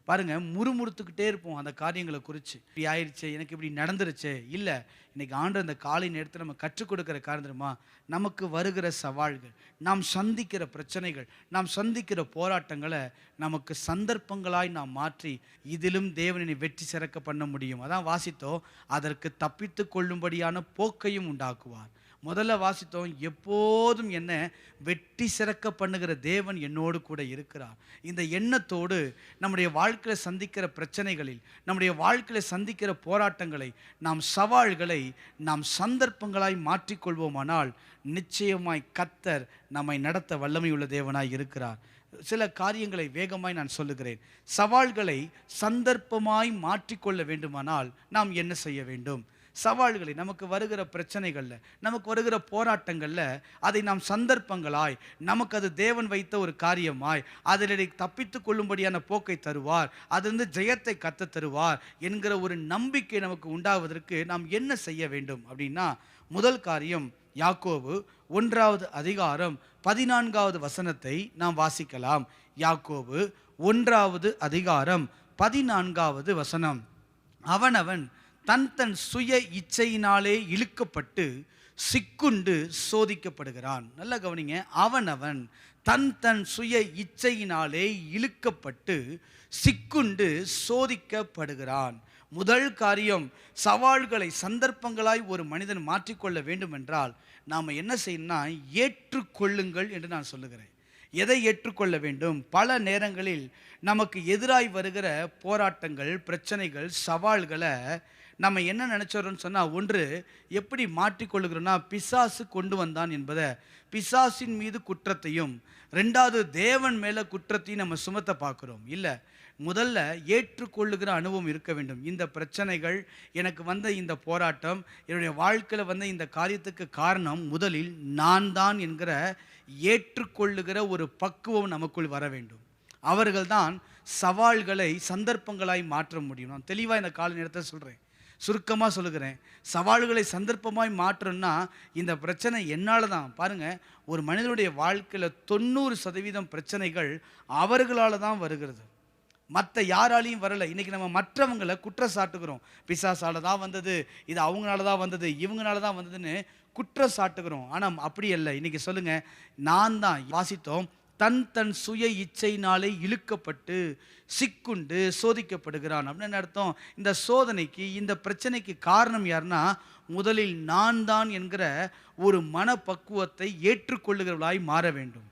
பாருங்கள், முறுமுறுத்துக்கிட்டே இருப்போம் அந்த காரியங்களை குறித்து. இப்படி ஆயிடுச்சு, எனக்கு இப்படி நடந்துருச்சு. இல்லை, இன்றைக்கி ஆண்டு அந்த காலை நேரத்தில் நம்ம கற்றுக் கொடுக்குற காரணமா, நமக்கு வருகிற சவால்கள், நாம் சந்திக்கிற பிரச்சனைகள், நாம் சந்திக்கிற போராட்டங்களை நமக்கு சந்தர்ப்பங்களாய் நாம் மாற்றி இதிலும் தேவனை வெற்றி சிறக்க பண்ண முடியும். அதான் வாசித்தோம், அதற்கு தப்பித்து கொள்ளும்படியான போக்கையும் உண்டாக்குவார். முதல்ல வாசித்தோம், எப்போதும் என்ன வெற்றி சிறக்க பண்ணுகிற தேவன் என்னோடு கூட இருக்கிறார். இந்த எண்ணத்தோடு நம்முடைய வாழ்க்கையில் சந்திக்கிற பிரச்சனைகளில், நம்முடைய வாழ்க்கையில் சந்திக்கிற போராட்டங்களை, நாம் சவால்களை நாம் சந்தர்ப்பங்களாய் மாற்றிக்கொள்வோமானால் நிச்சயமாய் கர்த்தர் நம்மை நடத்த வல்லமையுள்ள தேவனாய் இருக்கிறார். சில காரியங்களை வேகமாய் நான் சொல்லுகிறேன். சவால்களை சந்தர்ப்பமாய் மாற்றிக்கொள்ள வேண்டுமானால் நாம் என்ன செய்ய வேண்டும்? சவால்களை, நமக்கு வருகிற பிரச்சனைகளில், நமக்கு வருகிற போராட்டங்களில் அதை நாம் சந்தர்ப்பங்களாய், நமக்கு அது தேவன் வைத்த ஒரு காரியமாய், அதில் தப்பித்து கொள்ளும்படியான போக்கை தருவார், அதிலிருந்து ஜெயத்தை கத்த தருவார் என்கிற ஒரு நம்பிக்கை நமக்கு உண்டாவதற்கு நாம் என்ன செய்ய வேண்டும் அப்படின்னா, முதல் காரியம் யாக்கோபு 1வது அதிகாரம் 14வது வசனத்தை நாம் வாசிக்கலாம். யாக்கோபு 1வது அதிகாரம் 14வது வசனம். அவனவன் தன் தன் சுய இச்சையினாலே இழுக்கப்பட்டு சிக்குண்டு சோதிக்கப்படுகிறான். நல்லா கவனிங்க. அவனவன் தன் தன் சுய இச்சையினாலே இழுக்கப்பட்டு சிக்குண்டு சோதிக்கப்படுகிறான். முதல் காரியம், சவால்களை சந்தர்ப்பங்களாய் ஒரு மனிதன் மாற்றிக்கொள்ள வேண்டும் என்றால் நாம் என்ன செய்யணும்னா ஏற்றுக்கொள்ளுங்கள் என்று நான் சொல்லுகிறேன். எதை ஏற்றுக்கொள்ள வேண்டும்? பல நேரங்களில் நமக்கு எதிராய் வருகிற போராட்டங்கள், பிரச்சனைகள், சவால்களை நம்ம என்ன நினச்சோன்னு சொன்னால், ஒன்று எப்படி மாற்றிக்கொள்ளுகிறோன்னா பிசாசு கொண்டு வந்தான் என்பதை, பிசாசின் மீது குற்றத்தையும், ரெண்டாவது தேவன் மேலே குற்றத்தையும் நம்ம சுமத்த பார்க்குறோம். இல்லை, முதல்ல ஏற்றுக்கொள்ளுகிற அனுபவம் இருக்க வேண்டும். இந்த பிரச்சனைகள், எனக்கு வந்த இந்த போராட்டம், என்னுடைய வாழ்க்கையில் வந்த இந்த காரியத்துக்கு காரணம் முதலில் நான் தான் என்கிற ஏற்றுக்கொள்ளுகிற ஒரு பக்குவம் நமக்குள் வர வேண்டும். அவர்கள்தான் சவால்களை சந்தர்ப்பங்களாய் மாற்ற முடியும். நான் தெளிவாக இந்த கால நேரத்தை சொல்கிறேன், சுருக்கமாக சொல்லுகிறேன். சவால்களை சந்தர்ப்பமாய் மாற்றணும்னா இந்த பிரச்சனை என்னால் தான். பாருங்கள், ஒரு மனிதனுடைய வாழ்க்கையில் 90% பிரச்சனைகள் அவர்களால் தான் வருகிறது, மற்ற யாராலையும் வரலை. இன்றைக்கி நம்ம மற்றவங்களை குற்றம் சாட்டுகிறோம். பிசாசால தான் வந்தது, இது அவங்களால தான் வந்தது, இவங்களால தான் வந்ததுன்னு குற்றம் சாட்டுகிறோம். ஆனால் அப்படி இல்லை. இன்றைக்கி சொல்லுங்கள், நான் தான் வாசித்தோம், தன் தன் சுய இச்சையினாலே இழுக்கப்பட்டு சிக்குண்டு சோதிக்கப்படுகிறான். அப்படின்னு அர்த்தம், இந்த சோதனைக்கு, இந்த பிரச்சனைக்கு காரணம் யாருன்னா முதலில் நான் தான் என்கிற ஒரு மனப்பக்குவத்தை ஏற்றுக்கொள்ளுகிறவர்களாய் மாற வேண்டும்.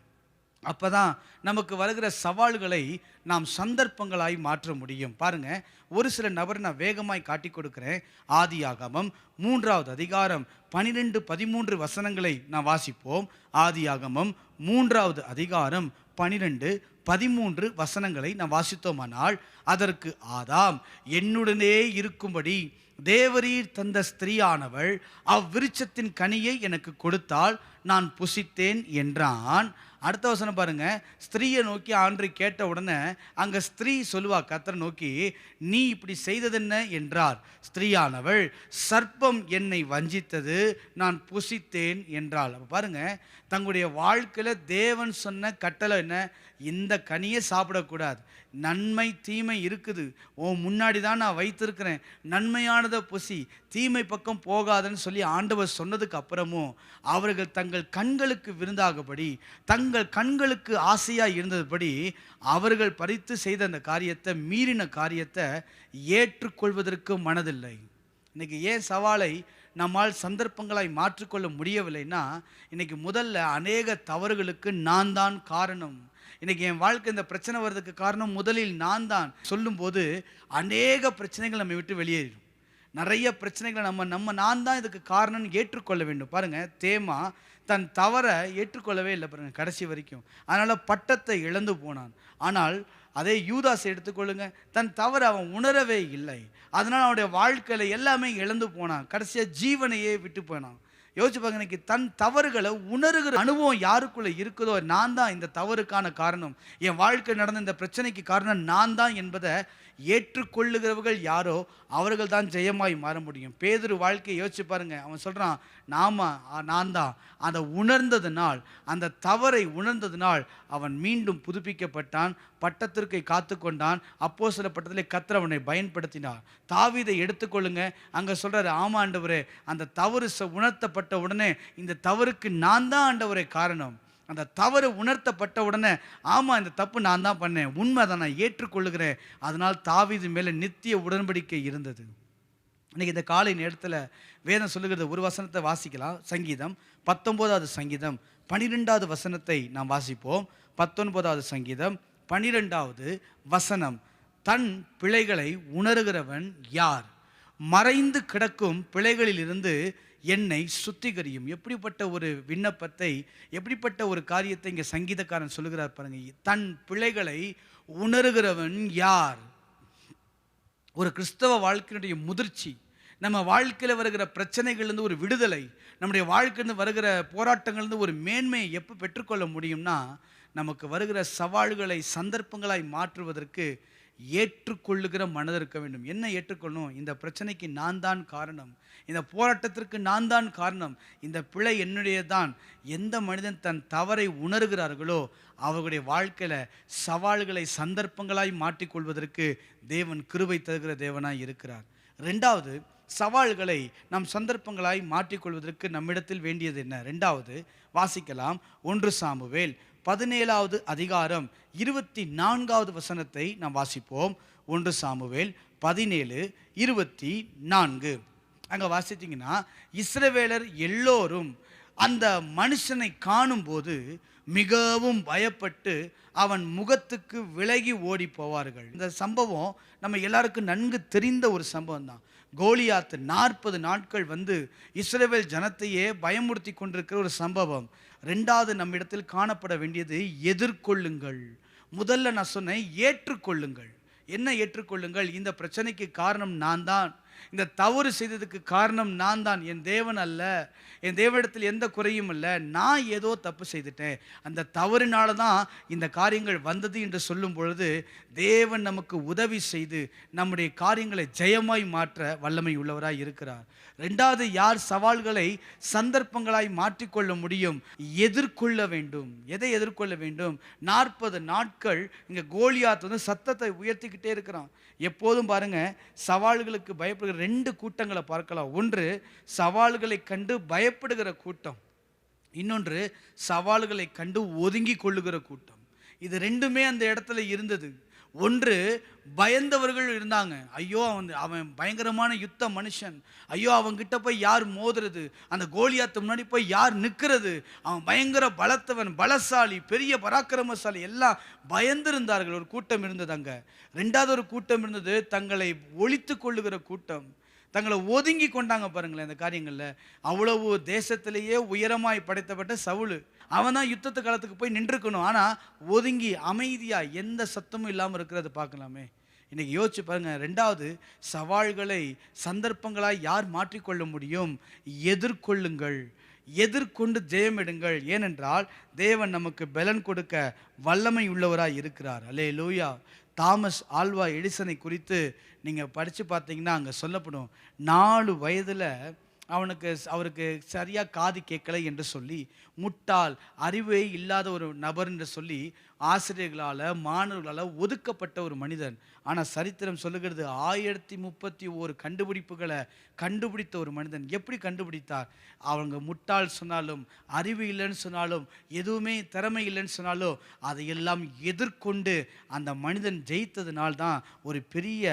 அப்போ தான் நமக்கு வருகிற சவால்களை நாம் சந்தர்ப்பங்களாய் மாற்ற முடியும். பாருங்கள், ஒரு சில நபர் நான் வேகமாய் காட்டி கொடுக்குறேன். ஆதியாகமம் 3வது அதிகாரம் 12-13 வசனங்களை நான் வாசிப்போம். ஆதியாகமம் 3வது அதிகாரம் 12-13 வசனங்களை நான் வாசித்தோமானால், அதற்கு ஆதாம், என்னுடனே இருக்கும்படி தேவரீர் தந்த ஸ்திரீயானவள் அவ்விருட்சத்தின் கனியை எனக்கு கொடுத்தால் நான் புசித்தேன் என்றான். அடுத்த வசனம் பாருங்க. ஸ்திரீயை நோக்கி ஆண்டு கேட்ட உடனே அங்க ஸ்திரீ சொல்லுவா, கர்த்தரை நோக்கி, நீ இப்படி செய்ததென்ன என்றார். ஸ்திரீயானவள், சர்ப்பம் என்னை வஞ்சித்தது, நான் புசித்தேன் என்றாள். அப்போ பாருங்க, தங்களுடைய வாழ்க்கையில் தேவன் சொன்ன கட்டளை என்ன? இந்த கனியை சாப்பிடக்கூடாது, நன்மை தீமை இருக்குது, உன் முன்னாடி தான் நான் வைத்திருக்கிறேன், நன்மையானதை புசி, தீமை பக்கம் போகாதுன்னு சொல்லி ஆண்டவர் சொன்னதுக்கு அப்புறமும் அவர்கள் தங்கள் கண்களுக்கு விருந்தாகபடி, தங்கள் கண்களுக்கு ஆசையாக இருந்ததுபடி அவர்கள் பறித்து செய்த அந்த காரியத்தை, மீறின காரியத்தை ஏற்றுக்கொள்வதற்கு மனதில்லை. இன்னைக்கு ஏன் சவாலை நம்மால் சந்தர்ப்பங்களாய் மாற்றிக்கொள்ள முடியவில்லைன்னா, இன்னைக்கு முதல்ல அநேக தவறுகளுக்கு நான் தான் காரணம். இன்றைக்கி என் வாழ்க்கை இந்த பிரச்சனை வர்றதுக்கு காரணம் முதலில் நான் தான் சொல்லும்போது அநேக பிரச்சனைகள் நம்ம விட்டு வெளியேறும். நிறைய பிரச்சனைகளை நான் தான் இதுக்கு காரணம்னு ஏற்றுக்கொள்ள வேண்டும். பாருங்கள், தேமா தன் தவறை ஏற்றுக்கொள்ளவே இல்லை பாருங்கள் கடைசி வரைக்கும். அதனால் பட்டத்தை இழந்து போனான். ஆனால் அதே யூதாஸ் எடுத்துக்கொள்ளுங்க, தன் தவறை அவன் உணரவே இல்லை. அதனால் அவனுடைய வாழ்க்கையில் எல்லாமே இழந்து போனான், கடைசியாக ஜீவனையே விட்டு போனான். யோசிச்சு பாருங்க, இன்னைக்கு தன் தவறுகளை உணர்கிற அனுபவம் யாருக்குள்ள இருக்குதோ, நான் தான் இந்த தவறுக்கான காரணம், என் வாழ்க்கை நடந்த இந்த பிரச்சனைக்கு காரணம் நான் தான் என்பதை ஏற்றுக்கொள்ளுகிறவர்கள் யாரோ அவர்கள் தான் ஜெயமாய் மாற முடியும். பேதுரு வாழ்க்கையை யோசிச்சு பாருங்க. அவன் சொல்றான், நான் தான் அதை உணர்ந்ததுனால், அந்த தவறை உணர்ந்ததுனால் அவன் மீண்டும் புதுப்பிக்கப்பட்டான், பட்டத்திற்கை காத்து கொண்டான். அப்போஸ்தல பட்டத்திலே கர்த்தர் அவனை பயன்படுத்தினார். தாவீதை எடுத்துக்கொள்ளுங்க, அங்கே சொல்றாரு, ஆமா ஆண்டவரே, அந்த தவறு உணர்த்தப்பட்ட உடனே இந்த தவறுக்கு நான் தான் ஆண்டவரே காரணம். அந்த தவறு உணர்த்தப்பட்ட உடனே, ஆமாம் இந்த தப்பு நான் தான் பண்ணேன், உண்மை அதை நான் ஏற்றுக்கொள்ளுகிறேன். அதனால் தாவீது மேலே நித்திய உடன்படிக்கை இருந்தது. இன்னைக்கு இந்த காலை நேரத்தில் வேதம் சொல்லுகிறது, ஒரு வசனத்தை வாசிக்கலாம். சங்கீதம் 19வது சங்கீதம் 12வது வசனத்தை நாம் வாசிப்போம். 19வது சங்கீதம் 12வது வசனம். தன் பிழைகளை உணர்கிறவன் யார்? மறைந்து கிடக்கும் பிழைகளிலிருந்து என்னை சுத்திகரியும். எப்படிப்பட்ட ஒரு விண்ணப்பத்தை, எப்படிப்பட்ட ஒரு காரியத்தை இங்கே சங்கீதக்காரன் சொல்லுகிறார் பாருங்க. தன் பிழைகளை உணர்கிறவன் யார்? ஒரு கிறிஸ்தவ வாழ்க்கையினுடைய முதிர்ச்சி, நம்ம வாழ்க்கையில் வருகிற பிரச்சனைகள்லேருந்து ஒரு விடுதலை, நம்முடைய வாழ்க்கையிலிருந்து வருகிற போராட்டங்கள்லேருந்து ஒரு மேன்மையை எப்போ பெற்றுக்கொள்ள முடியும்னா, நமக்கு வருகிற சவால்களை சந்தர்ப்பங்களாய் மாற்றுவதற்கு ஏற்றுக்கொள்ளுகிற மனது இருக்க வேண்டும். என்ன ஏற்றுக்கொள்ளணும்? இந்த பிரச்சனைக்கு நான் தான் காரணம், இந்த போராட்டத்திற்கு நான் தான் காரணம், இந்த பிழை என்னுடையதான். எந்த மனிதன் தன் தவறை உணர்கிறார்களோ அவர்களுடைய வாழ்க்கையில் சவால்களை சந்தர்ப்பங்களாய் மாற்றிக்கொள்வதற்கு தேவன் கிருபை தருகிற தேவனாய் இருக்கிறார். ரெண்டாவது, சவால்களை நாம் சந்தர்ப்பங்களாய் மாற்றிக்கொள்வதற்கு நம்மிடத்தில் வேண்டியது என்ன? ரெண்டாவது வாசிக்கலாம். 1 சாமுவேல் 17வது அதிகாரம் 24வது வசனத்தை நாம் வாசிப்போம். 1 சாமுவேல் 17:24. அங்கே வாசித்தீங்கன்னா, இஸ்ரவேலர் எல்லோரும் அந்த மனுஷனை காணும்போது மிகவும் பயப்பட்டு அவன் முகத்துக்கு விலகி ஓடி போவார்கள். இந்த சம்பவம் நம்ம எல்லாருக்கும் நன்கு தெரிந்த ஒரு சம்பவம் தான். கோலியாத் 40 நாட்கள் வந்து இஸ்ரவேல் ஜனத்தையே பயமுறுத்தி கொண்டிருக்கிற ஒரு சம்பவம். ரெண்டாவது நம்மிடத்தில் காணப்பட வேண்டியது எதிர்கொள்ளுங்கள். முதல்ல நான் சொன்னேன் ஏற்றுக்கொள்ளுங்கள். என்ன ஏற்றுக்கொள்ளுங்கள்? இந்த பிரச்சனைக்கு காரணம் நான் தான், இந்த தவறு செய்ததுக்கு காரணம் நான் தான், என் தேவன் அல்ல, என் தேவனிடத்தில் எந்த குறையும் இல்லை, நான் ஏதோ தப்பு செய்துட்டேன், அந்த தவறினால தான் இந்த காரியங்கள் வந்தது என்று சொல்லும் பொழுது தேவன் நமக்கு உதவி செய்து நம்முடைய காரியங்களை ஜெயமாய் மாற்ற வல்லமை உள்ளவராய் இருக்கிறார். ரெண்டாவது, யார் சவால்களை சந்தர்ப்பங்களாய் மாற்றிக்கொள்ள முடியும்? எதிர்கொள்ள வேண்டும். எதை எதிர்கொள்ள வேண்டும்? 40 நாட்கள் இங்கே கோலியாத் வந்து சத்தத்தை உயர்த்திக்கிட்டே இருக்கிறான். எப்போதும் பாருங்க, சவால்களுக்கு பயப்படுகிற 2 கூட்டங்களை பார்க்கலாம். ஒன்று சவால்களை கண்டு பயப்படுகிற கூட்டம், இன்னொன்று சவால்களை கண்டு ஒதுங்கி கொள்ளுகிற கூட்டம். இது ரெண்டுமே அந்த இடத்துல இருந்தது. ஒன்று பயந்தவர்கள் இருந்தாங்க. ஐயோ அவன் பயங்கரமான யுத்த மனுஷன், ஐயோ அவன்கிட்ட போய் யார் மோதுறது, அந்த கோலியாத்து முன்னாடி போய் யார் நிற்கிறது, அவன் பயங்கர பலத்தவன், பலசாலி, பெரிய பராக்கிரமசாலி, எல்லாம் பயந்திருந்தார்கள். ஒரு கூட்டம் இருந்தது அங்கே. ரெண்டாவது ஒரு கூட்டம் இருந்தது, தங்களை ஒழித்து கொள்ளுகிற கூட்டம், தங்களை ஒதுங்கி கொண்டாங்க. பாருங்களேன் இந்த காரியங்களில். அவ்வளவு தேசத்திலேயே உயரமாய் படைத்தப்பட்ட சவுல், அவன் தான் யுத்தத்து காலத்துக்கு போய் நின்றுக்கணும், ஆனால் ஒதுங்கி அமைதியாக எந்த சத்தமும் இல்லாமல் இருக்கிறத பார்க்கலாமே. இன்னைக்கு யோசிச்சு பாருங்க. ரெண்டாவது, சவால்களை சந்தர்ப்பங்களாய் யார் மாற்றிக்கொள்ள முடியும்? எதிர்கொள்ளுங்கள், எதிர்கொண்டு ஜெயமிடுங்கள். ஏனென்றால் தேவன் நமக்கு பலன் கொடுக்க வல்லமை உள்ளவராய் இருக்கிறார். அல்லேலூயா. தாமஸ் ஆல்வா எடிசனை குறித்து நீங்கள் படித்து பார்த்தீங்கன்னா அங்கே சொல்லப்படும், 4 வயதில் அவருக்கு சரியாக காது கேட்கலை என்று சொல்லி, முட்டாள், அறிவே இல்லாத ஒரு நபர் என்று சொல்லி ஆசிரியர்களால் மாணவர்களால் ஒதுக்கப்பட்ட ஒரு மனிதன். ஆனால் சரித்திரம் சொல்லுகிறது 1031 கண்டுபிடிப்புகளை கண்டுபிடித்த ஒரு மனிதன். எப்படி கண்டுபிடித்தார்? அவங்க முட்டாள் சொன்னாலும், அறிவு இல்லைன்னு சொன்னாலும், எதுவுமே திறமை இல்லைன்னு சொன்னாலும், அதையெல்லாம் எதிர்கொண்டு அந்த மனிதன் ஜெயித்ததுனால்தான் ஒரு பெரிய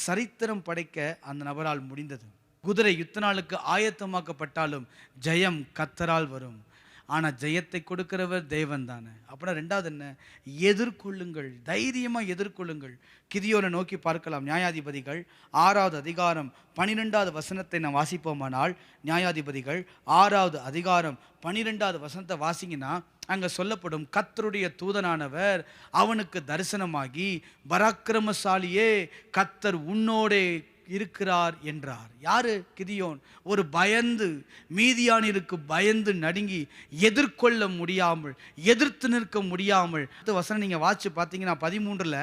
சரித்திரம் படைக்க அந்த நபரால் முடிந்தது. குதிரை யுத்த நாளுக்கு ஆயத்தமாக்கப்பட்டாலும் ஜெயம் கர்த்தரால் வரும். ஆனால் ஜெயத்தை கொடுக்கிறவர் தேவன் தானே. அப்புறம் ரெண்டாவது என்ன? எதிர்கொள்ளுங்கள், தைரியமாக எதிர்கொள்ளுங்கள். கிதியோனை நோக்கி பார்க்கலாம். நியாயாதிபதிகள் 6வது அதிகாரம் 12வது வசனத்தை நாம் வாசிப்போமானால், நியாயாதிபதிகள் 6வது அதிகாரம் 12வது வசனத்தை வாசிங்கன்னா அங்கே சொல்லப்படும், கர்த்தருடைய தூதனானவர் அவனுக்கு தரிசனமாகி, பராக்கிரமசாலியே கர்த்தர் உன்னோடே இருக்கிறார் என்றார். யாரு? கிதியோன். ஒரு பயந்து, மீதியானிற்கு பயந்து நடுங்கி எதிர்கொள்ள முடியாமல், எதிர்த்து நிற்க முடியாமல். வசனம் நீங்கள் வாசிச்சு பார்த்தீங்கன்னா 13ல்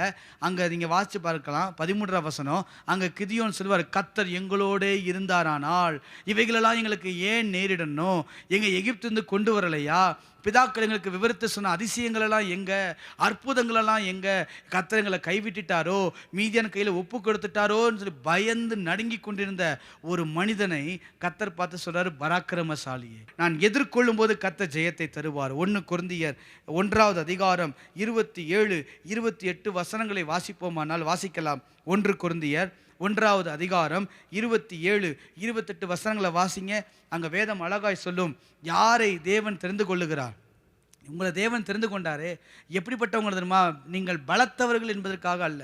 அங்கே நீங்கள் வாசிச்சு பார்க்கலாம். 13ஆம் வசனம் அங்கே கிதியோன் சொல்வார், கர்த்தர் எங்களோடே இருந்தாரானால் இவைகளெல்லாம் எங்களுக்கு ஏன் நேரிடணும்? எங்கள் எகிப்திலிருந்து கொண்டு வரலையா? பிதாக்கள் எங்களுக்கு விவரித்து சொன்ன அதிசயங்களெல்லாம் எங்கே? அற்புதங்களெல்லாம் எங்கே? கர்த்தர் எங்களை கைவிட்டுட்டாரோ, மீதியான கையில் ஒப்பு கொடுத்துட்டாரோன்னு சொல்லி பயந்து நடுங்கி கொண்டிருந்த ஒரு மனிதனை கர்த்தர் பார்த்து சொல்றாரு, பராக்கிரமசாலியே, நான் எதிர்கொள்ளும் போது கர்த்தர் ஜெயத்தை தருவார். 1 கொரிந்தியர் 1வது அதிகாரம் 27, 28 வசனங்களை வாசிப்போமானால் வாசிக்கலாம். 1 கொரிந்தியர் 1வது அதிகாரம் 27, 28 வசனங்களை வாசிங்க. அங்கே வேதம் அழகாய் சொல்லும், யாரை தேவன் தெரிந்து கொள்ளுகிறார். உங்களை தேவன் தெரிந்து கொண்டாரே, எப்படிப்பட்டவங்க தெரியுமா? நீங்கள் பலத்தவர்கள் என்பதற்காக அல்ல,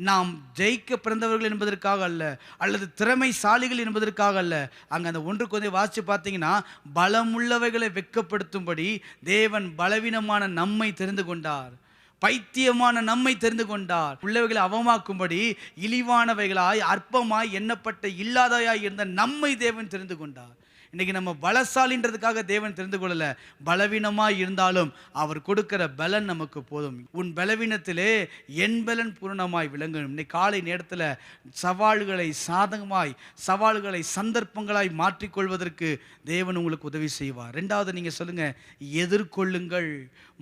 நாம் ஜெயிக்க பிறந்தவர்கள் என்பதற்காக அல்ல, அல்லது திறமைசாலிகள் என்பதற்காக அல்ல. அங்கே அந்த 1 கொரிந்தியர் வாசித்து பார்த்தீங்கன்னா, பலமுள்ளவைகளை வெட்கப்படுத்தும்படி தேவன் பலவீனமான நம்மை தெரிந்து கொண்டார், பைத்தியமான நம்மை தெரிந்து கொண்டார், உள்ளவைகளை அவமாக்கும்படி இழிவானவைகளாய் அற்பமாய் எண்ணப்பட்ட இல்லாதயாய் இருந்த நம்மை தேவன் தெரிந்து கொண்டார். இன்னைக்கு நம்ம பலசாலின்றதுக்காக தேவன் தெரிந்து கொள்ளல, பலவீனமாய் இருந்தாலும் அவர் கொடுக்கிற பலன் நமக்கு போதும். உன் பலவீனத்திலே என் பலன் பூரணமாய் விளங்கும். இன்னைக்கு காலை நேரத்தில் சவால்களை சாதகமாய், சவால்களை சந்தர்ப்பங்களாய் மாற்றிக்கொள்வதற்கு தேவன் உங்களுக்கு உதவி செய்வார். ரெண்டாவது நீங்க சொல்லுங்க, எதிர்கொள்ளுங்கள்.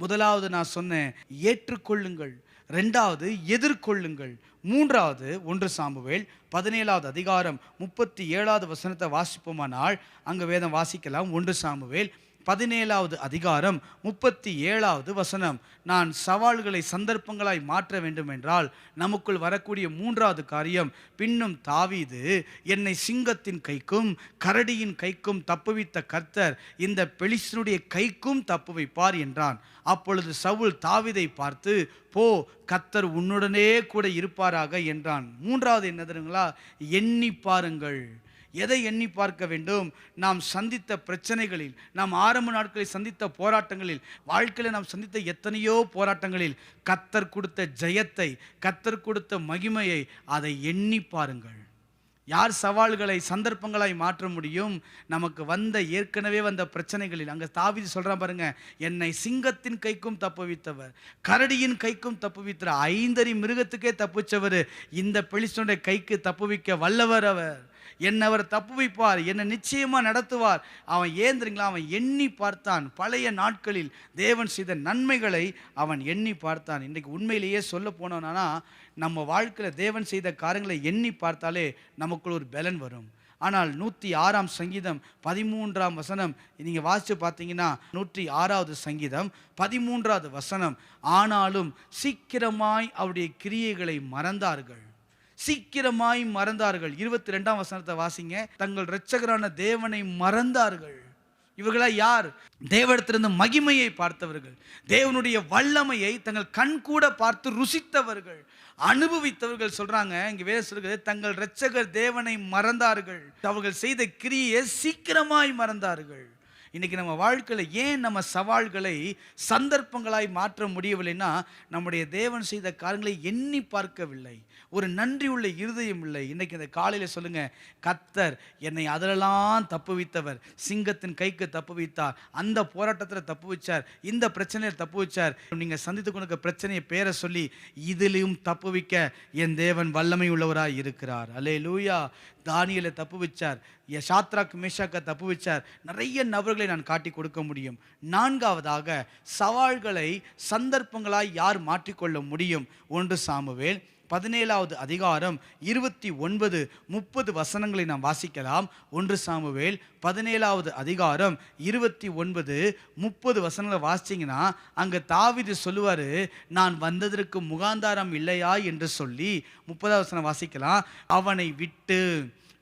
முதலாவது நான் சொன்னேன் ஏற்றுக்கொள்ளுங்கள், ரெண்டாவது எதிர்கொள்ளுங்கள், மூன்றாவது 1 சாமுவேல் 17வது அதிகாரம் 37வது வசனத்தை வாசிப்போமானால் அங்க வேதம் வாசிக்கலாம். 1 சாமுவேல் 17வது அதிகாரம் 37வது வசனம். நான் சவால்களை சந்தர்ப்பங்களாய் மாற்ற வேண்டும் என்றால் நமக்குள் வரக்கூடிய மூன்றாவது காரியம், பின்னும் தாவீது என்னை சிங்கத்தின் கைக்கும் கரடியின் கைக்கும் தப்புவித்த கர்த்தர் இந்த பெலிஸ்தனுடைய கைக்கும் தப்புவிப்பார் என்றான். அப்பொழுது சவுல் தாவீதை பார்த்து, போ, கர்த்தர் உன்னுடனே கூட இருப்பாராக என்றான். மூன்றாவது என்ன தெரியுங்களா? எண்ணி பாருங்கள். எதை எண்ணி பார்க்க வேண்டும்? நாம் சந்தித்த பிரச்சனைகளில், நாம் ஆரம்ப நாட்களில் சந்தித்த போராட்டங்களில், வாழ்க்கையில் நாம் சந்தித்த எத்தனையோ போராட்டங்களில் கர்த்தர் கொடுத்த ஜெயத்தை, கர்த்தர் கொடுத்த மகிமையை அதை எண்ணி பாருங்கள். யார் சவால்களை சந்தர்ப்பங்களாய் மாற்ற முடியும்? நமக்கு வந்த ஏற்கனவே வந்த பிரச்சனைகளில். அங்கே தாவீது சொல்கிறான் பாருங்க, என்னை சிங்கத்தின் கைக்கும் தப்புவித்தவர், கரடியின் கைக்கும் தப்புவித்தவர், 5 அடி மிருகத்துக்கே தப்புச்சவர், இந்த பெலிஸ்தனுடைய கைக்கு தப்புவிக்க வல்லவர் அவர். என்னை அவர் தப்புவிப்பார், என்னை நிச்சயமாக நடத்துவார். அவன் ஏன் தெரியுங்களா? அவன் எண்ணி பார்த்தான். பழைய நாட்களில் தேவன் செய்த நன்மைகளை அவன் எண்ணி பார்த்தான். இன்றைக்கு உண்மையிலேயே சொல்ல போனோம்னா, நம்ம வாழ்க்கையில் தேவன் செய்த காரியங்களை எண்ணி பார்த்தாலே நமக்குள் ஒரு பலன் வரும். ஆனால் 106ஆம் சங்கீதம் 13ஆம் வசனம் நீங்கள் வாசித்து பார்த்தீங்கன்னா, 106வது சங்கீதம் 13வது வசனம், ஆனாலும் சீக்கிரமாய் அவருடைய கிரியைகளை மறந்தார்கள், சீக்கிரமாய் மறந்தார்கள். 22ஆம் வசனத்தை வாசிங்க. தங்கள் இரட்சகரான தேவனை மறந்தார்கள். இவர்களா யார்? தேவனிடத்திலிருந்து மகிமையை பார்த்தவர்கள், தேவனுடைய வல்லமையை தங்கள் கண் கூட பார்த்து ருசித்தவர்கள், அனுபவித்தவர்கள். சொல்றாங்க இங்க வேதம் சொல்கிறது, தங்கள் இரட்சகர் தேவனை மறந்தார்கள், அவர்கள் செய்த கிரியை சீக்கிரமாய் மறந்தார்கள். இன்னைக்கு நம்ம வாழ்க்கையில் ஏன் நம்ம சவால்களை சந்தர்ப்பங்களாய் மாற்ற முடியவில்லைன்னா, நம்முடைய தேவன் செய்த காரியங்களை எண்ணி பார்க்கவில்லை, ஒரு நன்றி உள்ள இருதயம் இல்லை. இன்னைக்கு இந்த காலையில் சொல்லுங்க, கர்த்தர் என்னை அதிலெல்லாம் தப்புவித்தவர், சிங்கத்தின் கைக்கு தப்புவித்தார், அந்த போராட்டத்தில் தப்பு வச்சார், இந்த பிரச்சனையில் தப்பு வச்சார். நீங்கள் சந்தித்து கொண்டிருக்க பிரச்சனையை பேரை சொல்லி இதிலையும் தப்புவிக்க என் தேவன் வல்லமை உள்ளவராய் இருக்கிறார். அல்லேலூயா. தானியேலை தப்பு வச்சார், சாத்ராக் மேஷாக்கை தப்பு வச்சார். நிறைய நபர்களை நான் காட்டி கொடுக்க முடியும். நான்காவதாக, சவால்களை சந்தர்ப்பங்களாய் யார் மாற்றிக்கொள்ள முடியும்? 1 சாமுவேல் 17வது அதிகாரம் 29, 30 வசனங்களை நாம் வாசிக்கலாம். 1 சாமுவேல் 17வது அதிகாரம் 29, 30 வசனங்களை வாசிச்சிங்கன்னா அங்கே தாவீது சொல்லுவார், நான் வந்ததற்கு முகாந்தாரம் இல்லையா என்று சொல்லி. 30வது வசனம் வாசிக்கலாம். அவனை விட்டு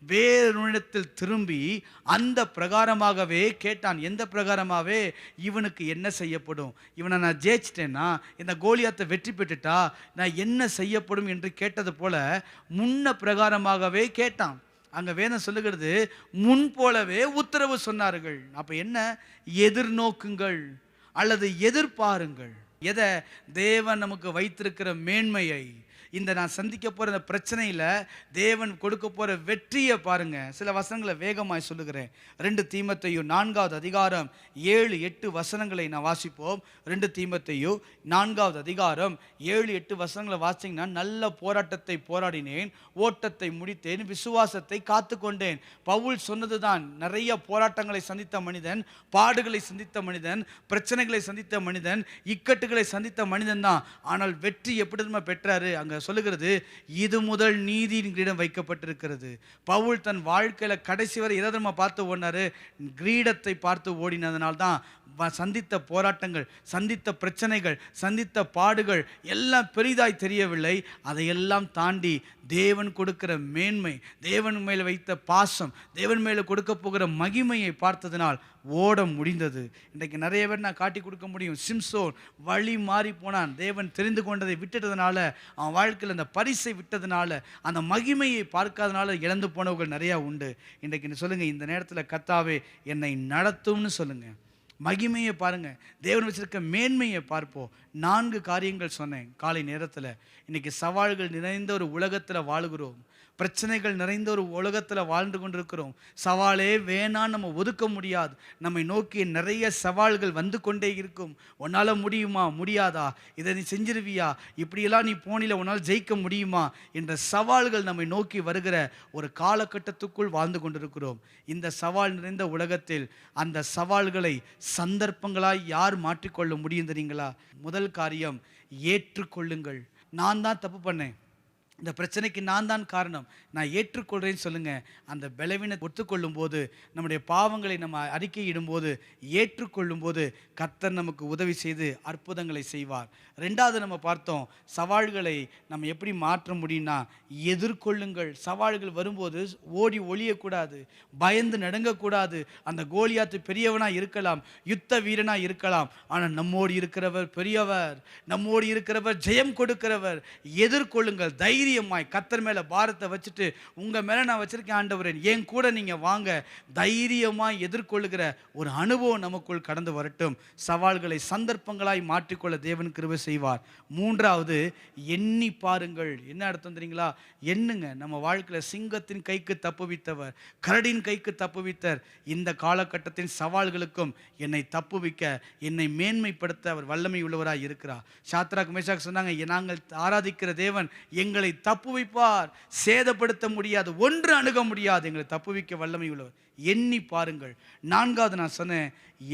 வேறொன்னிடத்தில் திரும்பி அந்த பிரகாரமாகவே கேட்டான். எந்த பிரகாரமாகவே? இவனுக்கு என்ன செய்யப்படும், இவனை நான் ஜெயிச்சிட்டேன்னா, இந்த கோலியாத்தை வெற்றி பெற்றுட்டா நான் என்ன செய்யப்படும் என்று கேட்டது போல முன்ன பிரகாரமாகவே கேட்டான். அங்கே வேதம் சொல்லுகிறது, முன் போலவே உத்தரவு சொன்னார்கள். அப்போ என்ன? எதிர்நோக்குங்கள் அல்லது எதிர்பாருங்கள். எதை? தேவன் நமக்கு வைத்திருக்கிற மேன்மையை, இந்த நான் சந்திக்க போகிற இந்த பிரச்சனையில் தேவன் கொடுக்க போகிற வெற்றியை பாருங்க. சில வசனங்களை வேகமாய் சொல்லுகிறேன். 2 தீமோத்தேயு 4வது அதிகாரம் 7, 8 வசனங்களை நான் வாசிப்போம். 2 தீமோத்தேயு 4வது அதிகாரம் 7, 8 வசனங்களை வாசிங்கன்னா, நல்ல போராட்டத்தை போராடினேன், ஓட்டத்தை முடித்தேன், விசுவாசத்தை காத்து கொண்டேன். பவுல் சொன்னது தான். நிறைய போராட்டங்களை சந்தித்த மனிதன், பாடுகளை சந்தித்த மனிதன், பிரச்சனைகளை சந்தித்த மனிதன், இக்கட்டுகளை சந்தித்த மனிதன் தான். ஆனால் வெற்றி எப்படி பெற்றாரு? அங்கே சொல்லுகிறது, இது முதல் நீதியின் கிரீடம் வைக்கப்பட்டிருக்கிறது. பவுல் தன் வாழ்க்கையில் கடைசி வரை எதை பார்த்து ஓடினாரு? கிரீடத்தை பார்த்து ஓடினதுனால்தான் சந்தித்த போராட்டங்கள், சந்தித்த பிரச்சனைகள், சந்தித்த பாடுகள் எல்லாம் பெரிதாய் தெரியவில்லை. அதையெல்லாம் தாண்டி தேவன் கொடுக்கிற மேன்மை, தேவன் மேலே வைத்த பாசம், தேவன் மேலே கொடுக்க போகிற மகிமையை பார்த்ததினால் ஓட முடிந்தது. இன்றைக்கு நிறைய பேர் நான் காட்டி கொடுக்க முடியும். சிம்சோன் வழி மாறி போனான். தேவன் தெரிந்து கொண்டதை விட்டுட்டதுனால, அவன் வாழ்க்கையில் அந்த பரிசை விட்டதுனால, அந்த மகிமையை பார்க்காதனால இழந்து போனவர்கள் நிறையா உண்டு. இன்றைக்கு சொல்லுங்கள், இந்த நேரத்தில் கர்த்தாவே என்னை நடத்தும்னு சொல்லுங்கள். மகிமையை பாருங்க, தேவன் வச்சிருக்க மேன்மையை பார்ப்போம். 4 காரியங்கள் சொன்னேன் காலை நேரத்தில். இன்னைக்கு சவால்கள் நிறைந்த ஒரு உலகத்தில் வாழுகிறோம், பிரச்சனைகள் நிறைந்த ஒரு உலகத்தில் வாழ்ந்து கொண்டிருக்கிறோம். சவாலே வேணான்னு நம்ம ஒதுக்க முடியாது. நம்மை நோக்கி நிறைய சவால்கள் வந்து கொண்டே இருக்கும். உன்னால் முடியுமா, முடியாதா, இதை நீ செஞ்சிருவியா, இப்படியெல்லாம் நீ போனில உன்னால் ஜெயிக்க முடியுமா என்ற சவால்கள் நம்மை நோக்கி வருகிற ஒரு காலகட்டத்துக்குள் வாழ்ந்து கொண்டிருக்கிறோம். இந்த சவால் நிறைந்த உலகத்தில் அந்த சவால்களை சந்தர்ப்பங்களாய் யார் மாற்றிக்கொள்ள முடியும் தெரியுங்களா? முதல் காரியம், ஏற்றுக்கொள்ளுங்கள். நான் தான் தப்பு பண்ணேன், இந்த பிரச்சனைக்கு நான் தான் காரணம், நான் ஏற்றுக்கொள்கிறேன்னு சொல்லுங்கள். அந்த பலவீனத்தை ஒத்துக்கொள்ளும் போது, நம்முடைய பாவங்களை நம்ம அறிக்கையிடும் போது, ஏற்றுக்கொள்ளும் போது கர்த்தர் நமக்கு உதவி செய்து அற்புதங்களை செய்வார். 2வது நம்ம பார்த்தோம், சவால்களை நம்ம எப்படி மாற்ற முடியும்னா எதிர்கொள்ளுங்கள். சவால்கள் வரும்போது ஓடி ஒளியக்கூடாது, பயந்து நடுங்கக்கூடாது. அந்த கோலியாத்து பெரியவனாக இருக்கலாம், யுத்த வீரனாக இருக்கலாம், ஆனால் நம்மோடு இருக்கிறவர் பெரியவர், நம்மோடு இருக்கிறவர் ஜெயம் கொடுக்கிறவர். எதிர்கொள்ளுங்கள் தைரியமாய். கர்த்தர் மேலே பாரத்தை வச்சுட்டு, உங்கள் மேலே நான் வச்சிருக்கேன் ஆண்டவரே, என் கூட நீங்கள் வாங்க, தைரியமாய் எதிர்கொள்ளுகிற ஒரு அனுபவம் நமக்குள் கடந்து வரட்டும். சவால்களை சந்தர்ப்பங்களாய் மாற்றிக்கொள்ள தேவன் கிருபை செய்வார். 3வது, எண்ணி பாருங்கள். என்ன அர்த்தம் தெரியுங்களா? எண்ணுங்க. நம்ம வாழ்க்கையில் சிங்கத்தின் கைக்கு தப்புவித்தவர், கரடின் கைக்கு தப்புவித்தர். இந்த காலகட்டத்தின் சவால்களுக்கும் என்னை தப்புவிக்க, என்னை மேன்மைப்படுத்த அவர் வல்லமை உள்ளவராய் இருக்கிறார். சாத்ராக் மேஷாக் சொன்னாங்க, நாங்கள் ஆராதிக்கிற தேவன் எங்களை தப்புவிப்பார், சேதப்படுத்த முடியாது, ஒன்று அணுக முடியாது, எங்களை தப்புவிக்க வல்லமை உள்ளவர். எண்ணி பாருங்கள். 4வது நான் சொன்னேன்,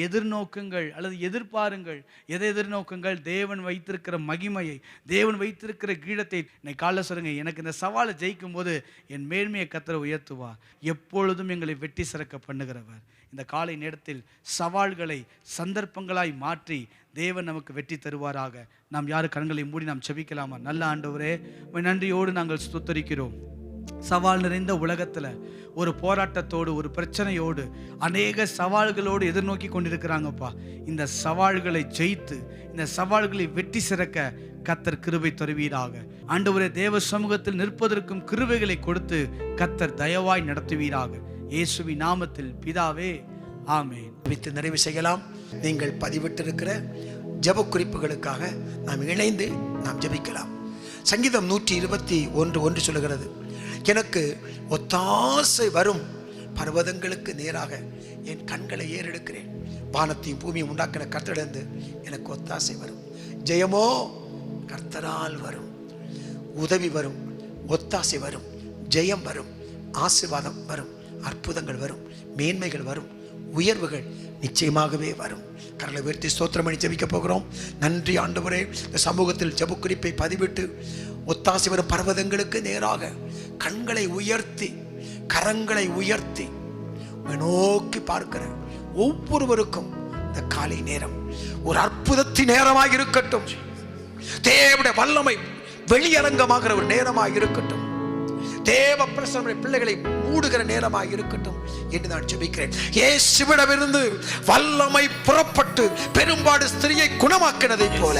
எதிர்நோக்குங்கள் அல்லது எதிர்பாருங்கள். எதை எதிர்நோக்குங்கள்? தேவன் வைத்திருக்கிற மகிமையை, தேவன் வைத்திருக்கிற கீழத்தை. இன்னைக்கு காலைல சொல்லுங்க, எனக்கு இந்த சவாலை ஜெயிக்கும் போது என் மேன்மையை கர்த்தர் உயர்த்துவார். எப்பொழுதும் எங்களை வெட்டி சிறக்க பண்ணுகிறவர். இந்த காலை நேரத்தில் சவால்களை சந்தர்ப்பங்களாய் மாற்றி தேவன் நமக்கு வெற்றி தருவாராக. நாம் யாரு கண்களை மூடி நாம் செபிக்கலாமா? நல்ல ஆண்டவரே, நன்றியோடு நாங்கள் ஸ்தோத்திரிக்கிறோம். சவால் நிறைந்த உலகத்தில் ஒரு போராட்டத்தோடு, ஒரு பிரச்சனையோடு, அநேக சவால்களோடு எதிர்நோக்கி கொண்டிருக்கிறாங்கப்பா. இந்த சவால்களை ஜெயித்து, இந்த சவால்களை வெற்றி சிறக்க கர்த்தர் கிருபை தருவீராக. ஆண்டவரே, தேவ சமூகத்தில் நிற்பதற்கும் கிருபைகளை கொடுத்து கர்த்தர் தயவாய் நடத்துவீராக. இயேசுவின் நாமத்தில் பிதாவே, ஆமென். நிறைவு செய்யலாம். நீங்கள் பதிவிட்டிருக்கிற ஜெப குறிப்புகளுக்காக நாம் இணைந்து நாம் ஜெபிக்கலாம். சங்கீதம் 121:1 சொல்லுகிறது, எனக்கு ஒத்தாசை வரும் பர்வதங்களுக்கு நேராக என் கண்களை ஏறெடுக்கிறேன். வானத்தையும் பூமியும் உண்டாக்கின கர்த்தரிடந்து எனக்கு ஒத்தாசை வரும். ஜெயமோ கர்த்தரால் வரும். உதவி வரும், ஒத்தாசை வரும், ஜெயம் வரும், ஆசீர்வாதம் வரும், அற்புதங்கள் வரும், மேன்மைகள் வரும், உயர்வுகள் நிச்சயமாகவே வரும். கரலை உயர்த்தி ஸ்தோத்திரம் பண்ணி ஜெபிக்க போகிறோம். நன்றி ஆண்டவரே, இந்த சமூகத்தில் ஜெப குறிப்பை பதிவிட்டு ஒத்தாசை வரும் பர்வதங்களுக்கு நேராக கண்களை உயர்த்தி, கரங்களை உயர்த்தி நோக்கி பார்க்கிற ஒவ்வொருவருக்கும் இந்த காலை நேரம் ஒரு அற்புதத்தின் நேரமாக இருக்கட்டும். தேவனுடைய வல்லமை வெளியரங்கமாகிற ஒரு நேரமாக இருக்கட்டும். தேவ பிரசன்ன பிள்ளைகளை மூடுகிற நேரமாக இருக்கட்டும் என்று நான் ஜெபிக்கிறேன். இயேசுவிடமிருந்து வல்லமை புறப்பட்டு பெரும்பாடு ஸ்திரியை குணமாக்கினதை போல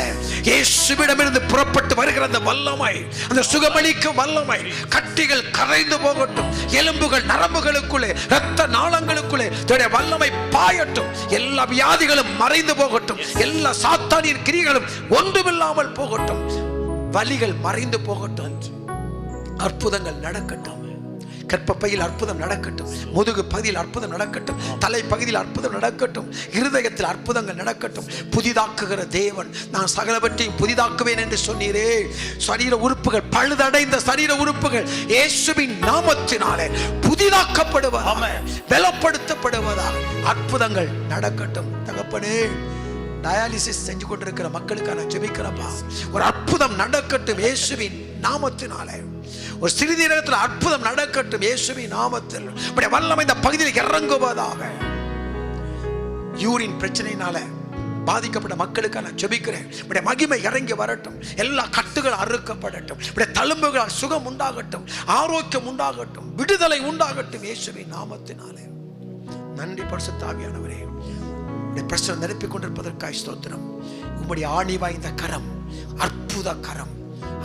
இயேசுவிடமிருந்து புறப்பட்டு வருகிற அந்த வல்லமை, அந்த சுகமளிக்கும் வல்லமை, கட்டிகள் கரைந்து போகட்டும், எலும்புகள் நரம்புகளுக்குள்ளே, இரத்த நாளங்களுக்குள்ளே தன்னுடைய வல்லமை பாயட்டும், எல்லா வியாதிகளும் மறைந்து போகட்டும், எல்லா சாத்தானின் கிரியைகளும் ஒன்றுமில்லாமல் போகட்டும், வலிகள் மறைந்து போகட்டும், அற்புதங்கள் நடக்கட்டும். கற்பப்பையில் அற்புதம் நடக்கட்டும், முதுகு பகுதியில் அற்புதம் நடக்கட்டும், தலை பகுதியில் அற்புதம் நடக்கட்டும், இருதயத்தில் அற்புதங்கள் நடக்கட்டும். புதிதாக்குகிற தேவன், நான் சகலவற்றையும் புதிதாக்குவேன் என்று சொன்னீரே. சரீர உறுப்புகள், பழுதடைந்த சரீர உறுப்புகள் இயேசுவின் நாமத்தினாலே புதிதாக்கப்படுவதாக, பலப்படுத்தப்படுவதாக அற்புதங்கள் நடக்கட்டும். தகப்பனே, டயாலிசிஸ் செஞ்சு கொண்டிருக்கிற மக்களுக்கான ஜெபிக்கிறப்பா, ஒரு அற்புதம் நடக்கட்டும் இயேசுவின் நாமத்தினாலே. ஒரு சிறிது நேரத்தில் அற்புதம் நடக்கட்டும் இயேசுவின் நாமத்தில். வல்லமை இந்த பகுதியில் இறங்குவதாக. யூரின் பிரச்சனையினால பாதிக்கப்பட்ட மக்களுக்கு நான் ஜெபிக்கிறேன். மகிமை இறங்கி வரட்டும், எல்லா கட்டுகள் அறுக்கப்படட்டும், தழும்புகளால் சுகம் உண்டாகட்டும், ஆரோக்கியம் உண்டாகட்டும், விடுதலை உண்டாகட்டும் இயேசுவின் நாமத்தினாலே. நன்றி பரிசுத்த ஆவியானவரே, பிரச்சனை நிரப்பிக் கொண்டிருப்பதற்காக ஸ்தோத்திரம். உம்முடைய ஆணி வாய்ந்த கரம், அற்புத கரம்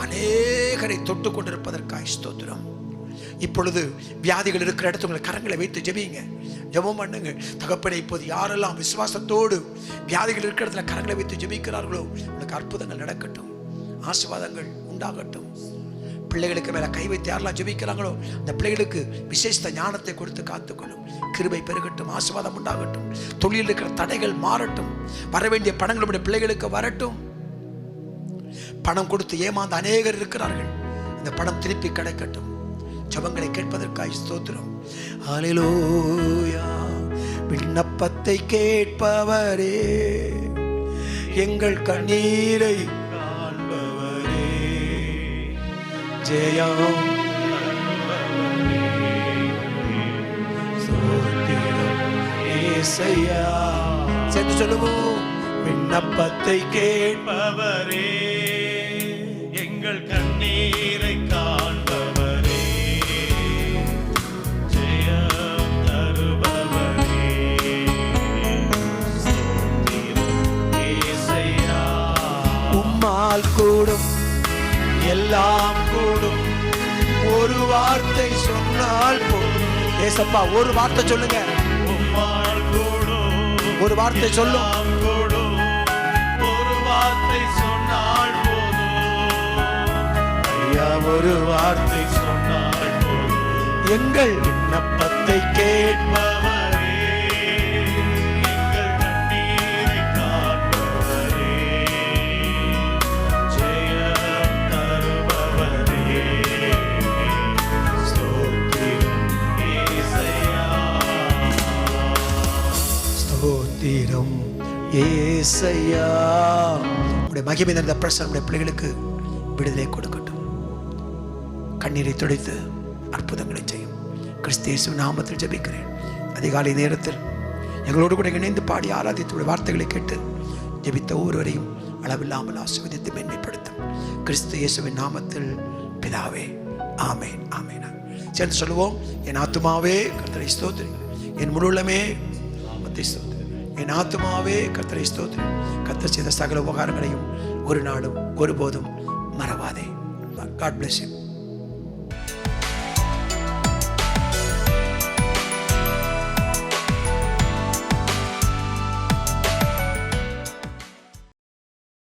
அநேகரை தொட்டு கொண்டிருப்பதற்காக ஸ்தோத்திரம். இப்பொழுது வியாதிகள் இருக்கிற இடத்துல உங்களை கரங்களை வைத்து ஜெபிங்க, ஜெபம் பண்ணுங்க. தகப்பனே, இப்போது யாரெல்லாம் விசுவாசத்தோடு வியாதிகள் இருக்கிற இடத்துல கரங்களை வைத்து ஜெபிக்கிறார்களோ உங்களுக்கு அற்புதங்கள் நடக்கட்டும், ஆசீர்வாதங்கள் உண்டாகட்டும். பிள்ளைகளுக்கு மேல கை வைத்து யாரெல்லாம் ஜெபிக்கிறாங்களோ அந்த பிள்ளைகளுக்கு விசேஷ ஞானத்தை கொடுத்து காத்துக்கொள்ளும். கிருபை பெருகட்டும், ஆசீர்வாதம் உண்டாகட்டும். தொழில் இருக்கிற தடைகள் மாறட்டும், வர வேண்டிய பணங்களுடைய பிள்ளைகளுக்கு வரட்டும். பணம் கொடுத்து ஏமாந்த அநேகர் இருக்கிறார்கள், இந்த பணம் திருப்பி கிடைக்கட்டும். ஜெபங்களை கேட்பதற்காக ஸ்தோத்திரம். ஹல்லேலூயா. விண்ணப்பத்தை கேட்பவரே, எங்கள் கண்ணீரை காண்பவரே, ஜெயம் ஏசையா. சேர்த்து சொல்லுவோம். விண்ணப்பத்தை கேட்பவரே, எங்கள் கண்ணீரை காண்பவரே, ஜெயம் தருபவரே, ஸ்தோத்திரம் ஏசையா. உம்மால் கூடும், எல்லாம் கூடும், ஒரு வார்த்தை சொன்னால் போதும். ஏசப்பா, ஒரு வார்த்தை சொல்லுங்க. உம்மால் கூடும், ஒரு வார்த்தை சொல்லும். எல்லாம் கூடும், ஒரு வார்த்தை சொன்னால் போதும். ஐயா, ஒரு வார்த்தை சொன்னால் போதும். எங்கள் விண்ணப்பத்தை கேட்பவரே, எங்கள் கண்ணீரை காண்பவரே, ஜெயம் தருபவரே, ஸ்தோத்திரம் ஏசையா. ஸ்தோத்திரம் ஏசையா. உடைய மகிமை நிறைந்த பிரசன்னம் உடைய பிள்ளைகளுக்கு விடுதலை கொடுக்கட்டும், கண்ணீரை துடைத்து அற்புதங்களை செய்யும். கிறிஸ்து இயேசுவின் நாமத்தில் ஜெபிக்கிறேன். அதிகாலை நேரத்தில் எங்களோடு கூட இணைந்து பாடி ஆராதித்துடைய வார்த்தைகளை கேட்டு ஜெபித்த ஒவ்வொருவரையும் அளவில்லாமல் ஆசீர்வதித்து மேன்மைப்படுத்தும். கிறிஸ்து இயேசுவின் நாமத்தில் பிதாவே, ஆமேன், ஆமேன். சேர்ந்து சொல்லுவோம். என் ஆத்துமாவே கர்த்தரை ஸ்தோத்திரி, என் முழுமே நாமத்தை ஸ்தோத்திரி. என் ஆத்துமாவே கர்த்தரை ஸ்தோத்திரி, கர்த்தர் செய்த சகல உபகாரங்களையும் ஒரு நாளும் ஒருபோதும் மறவாதே. God bless you.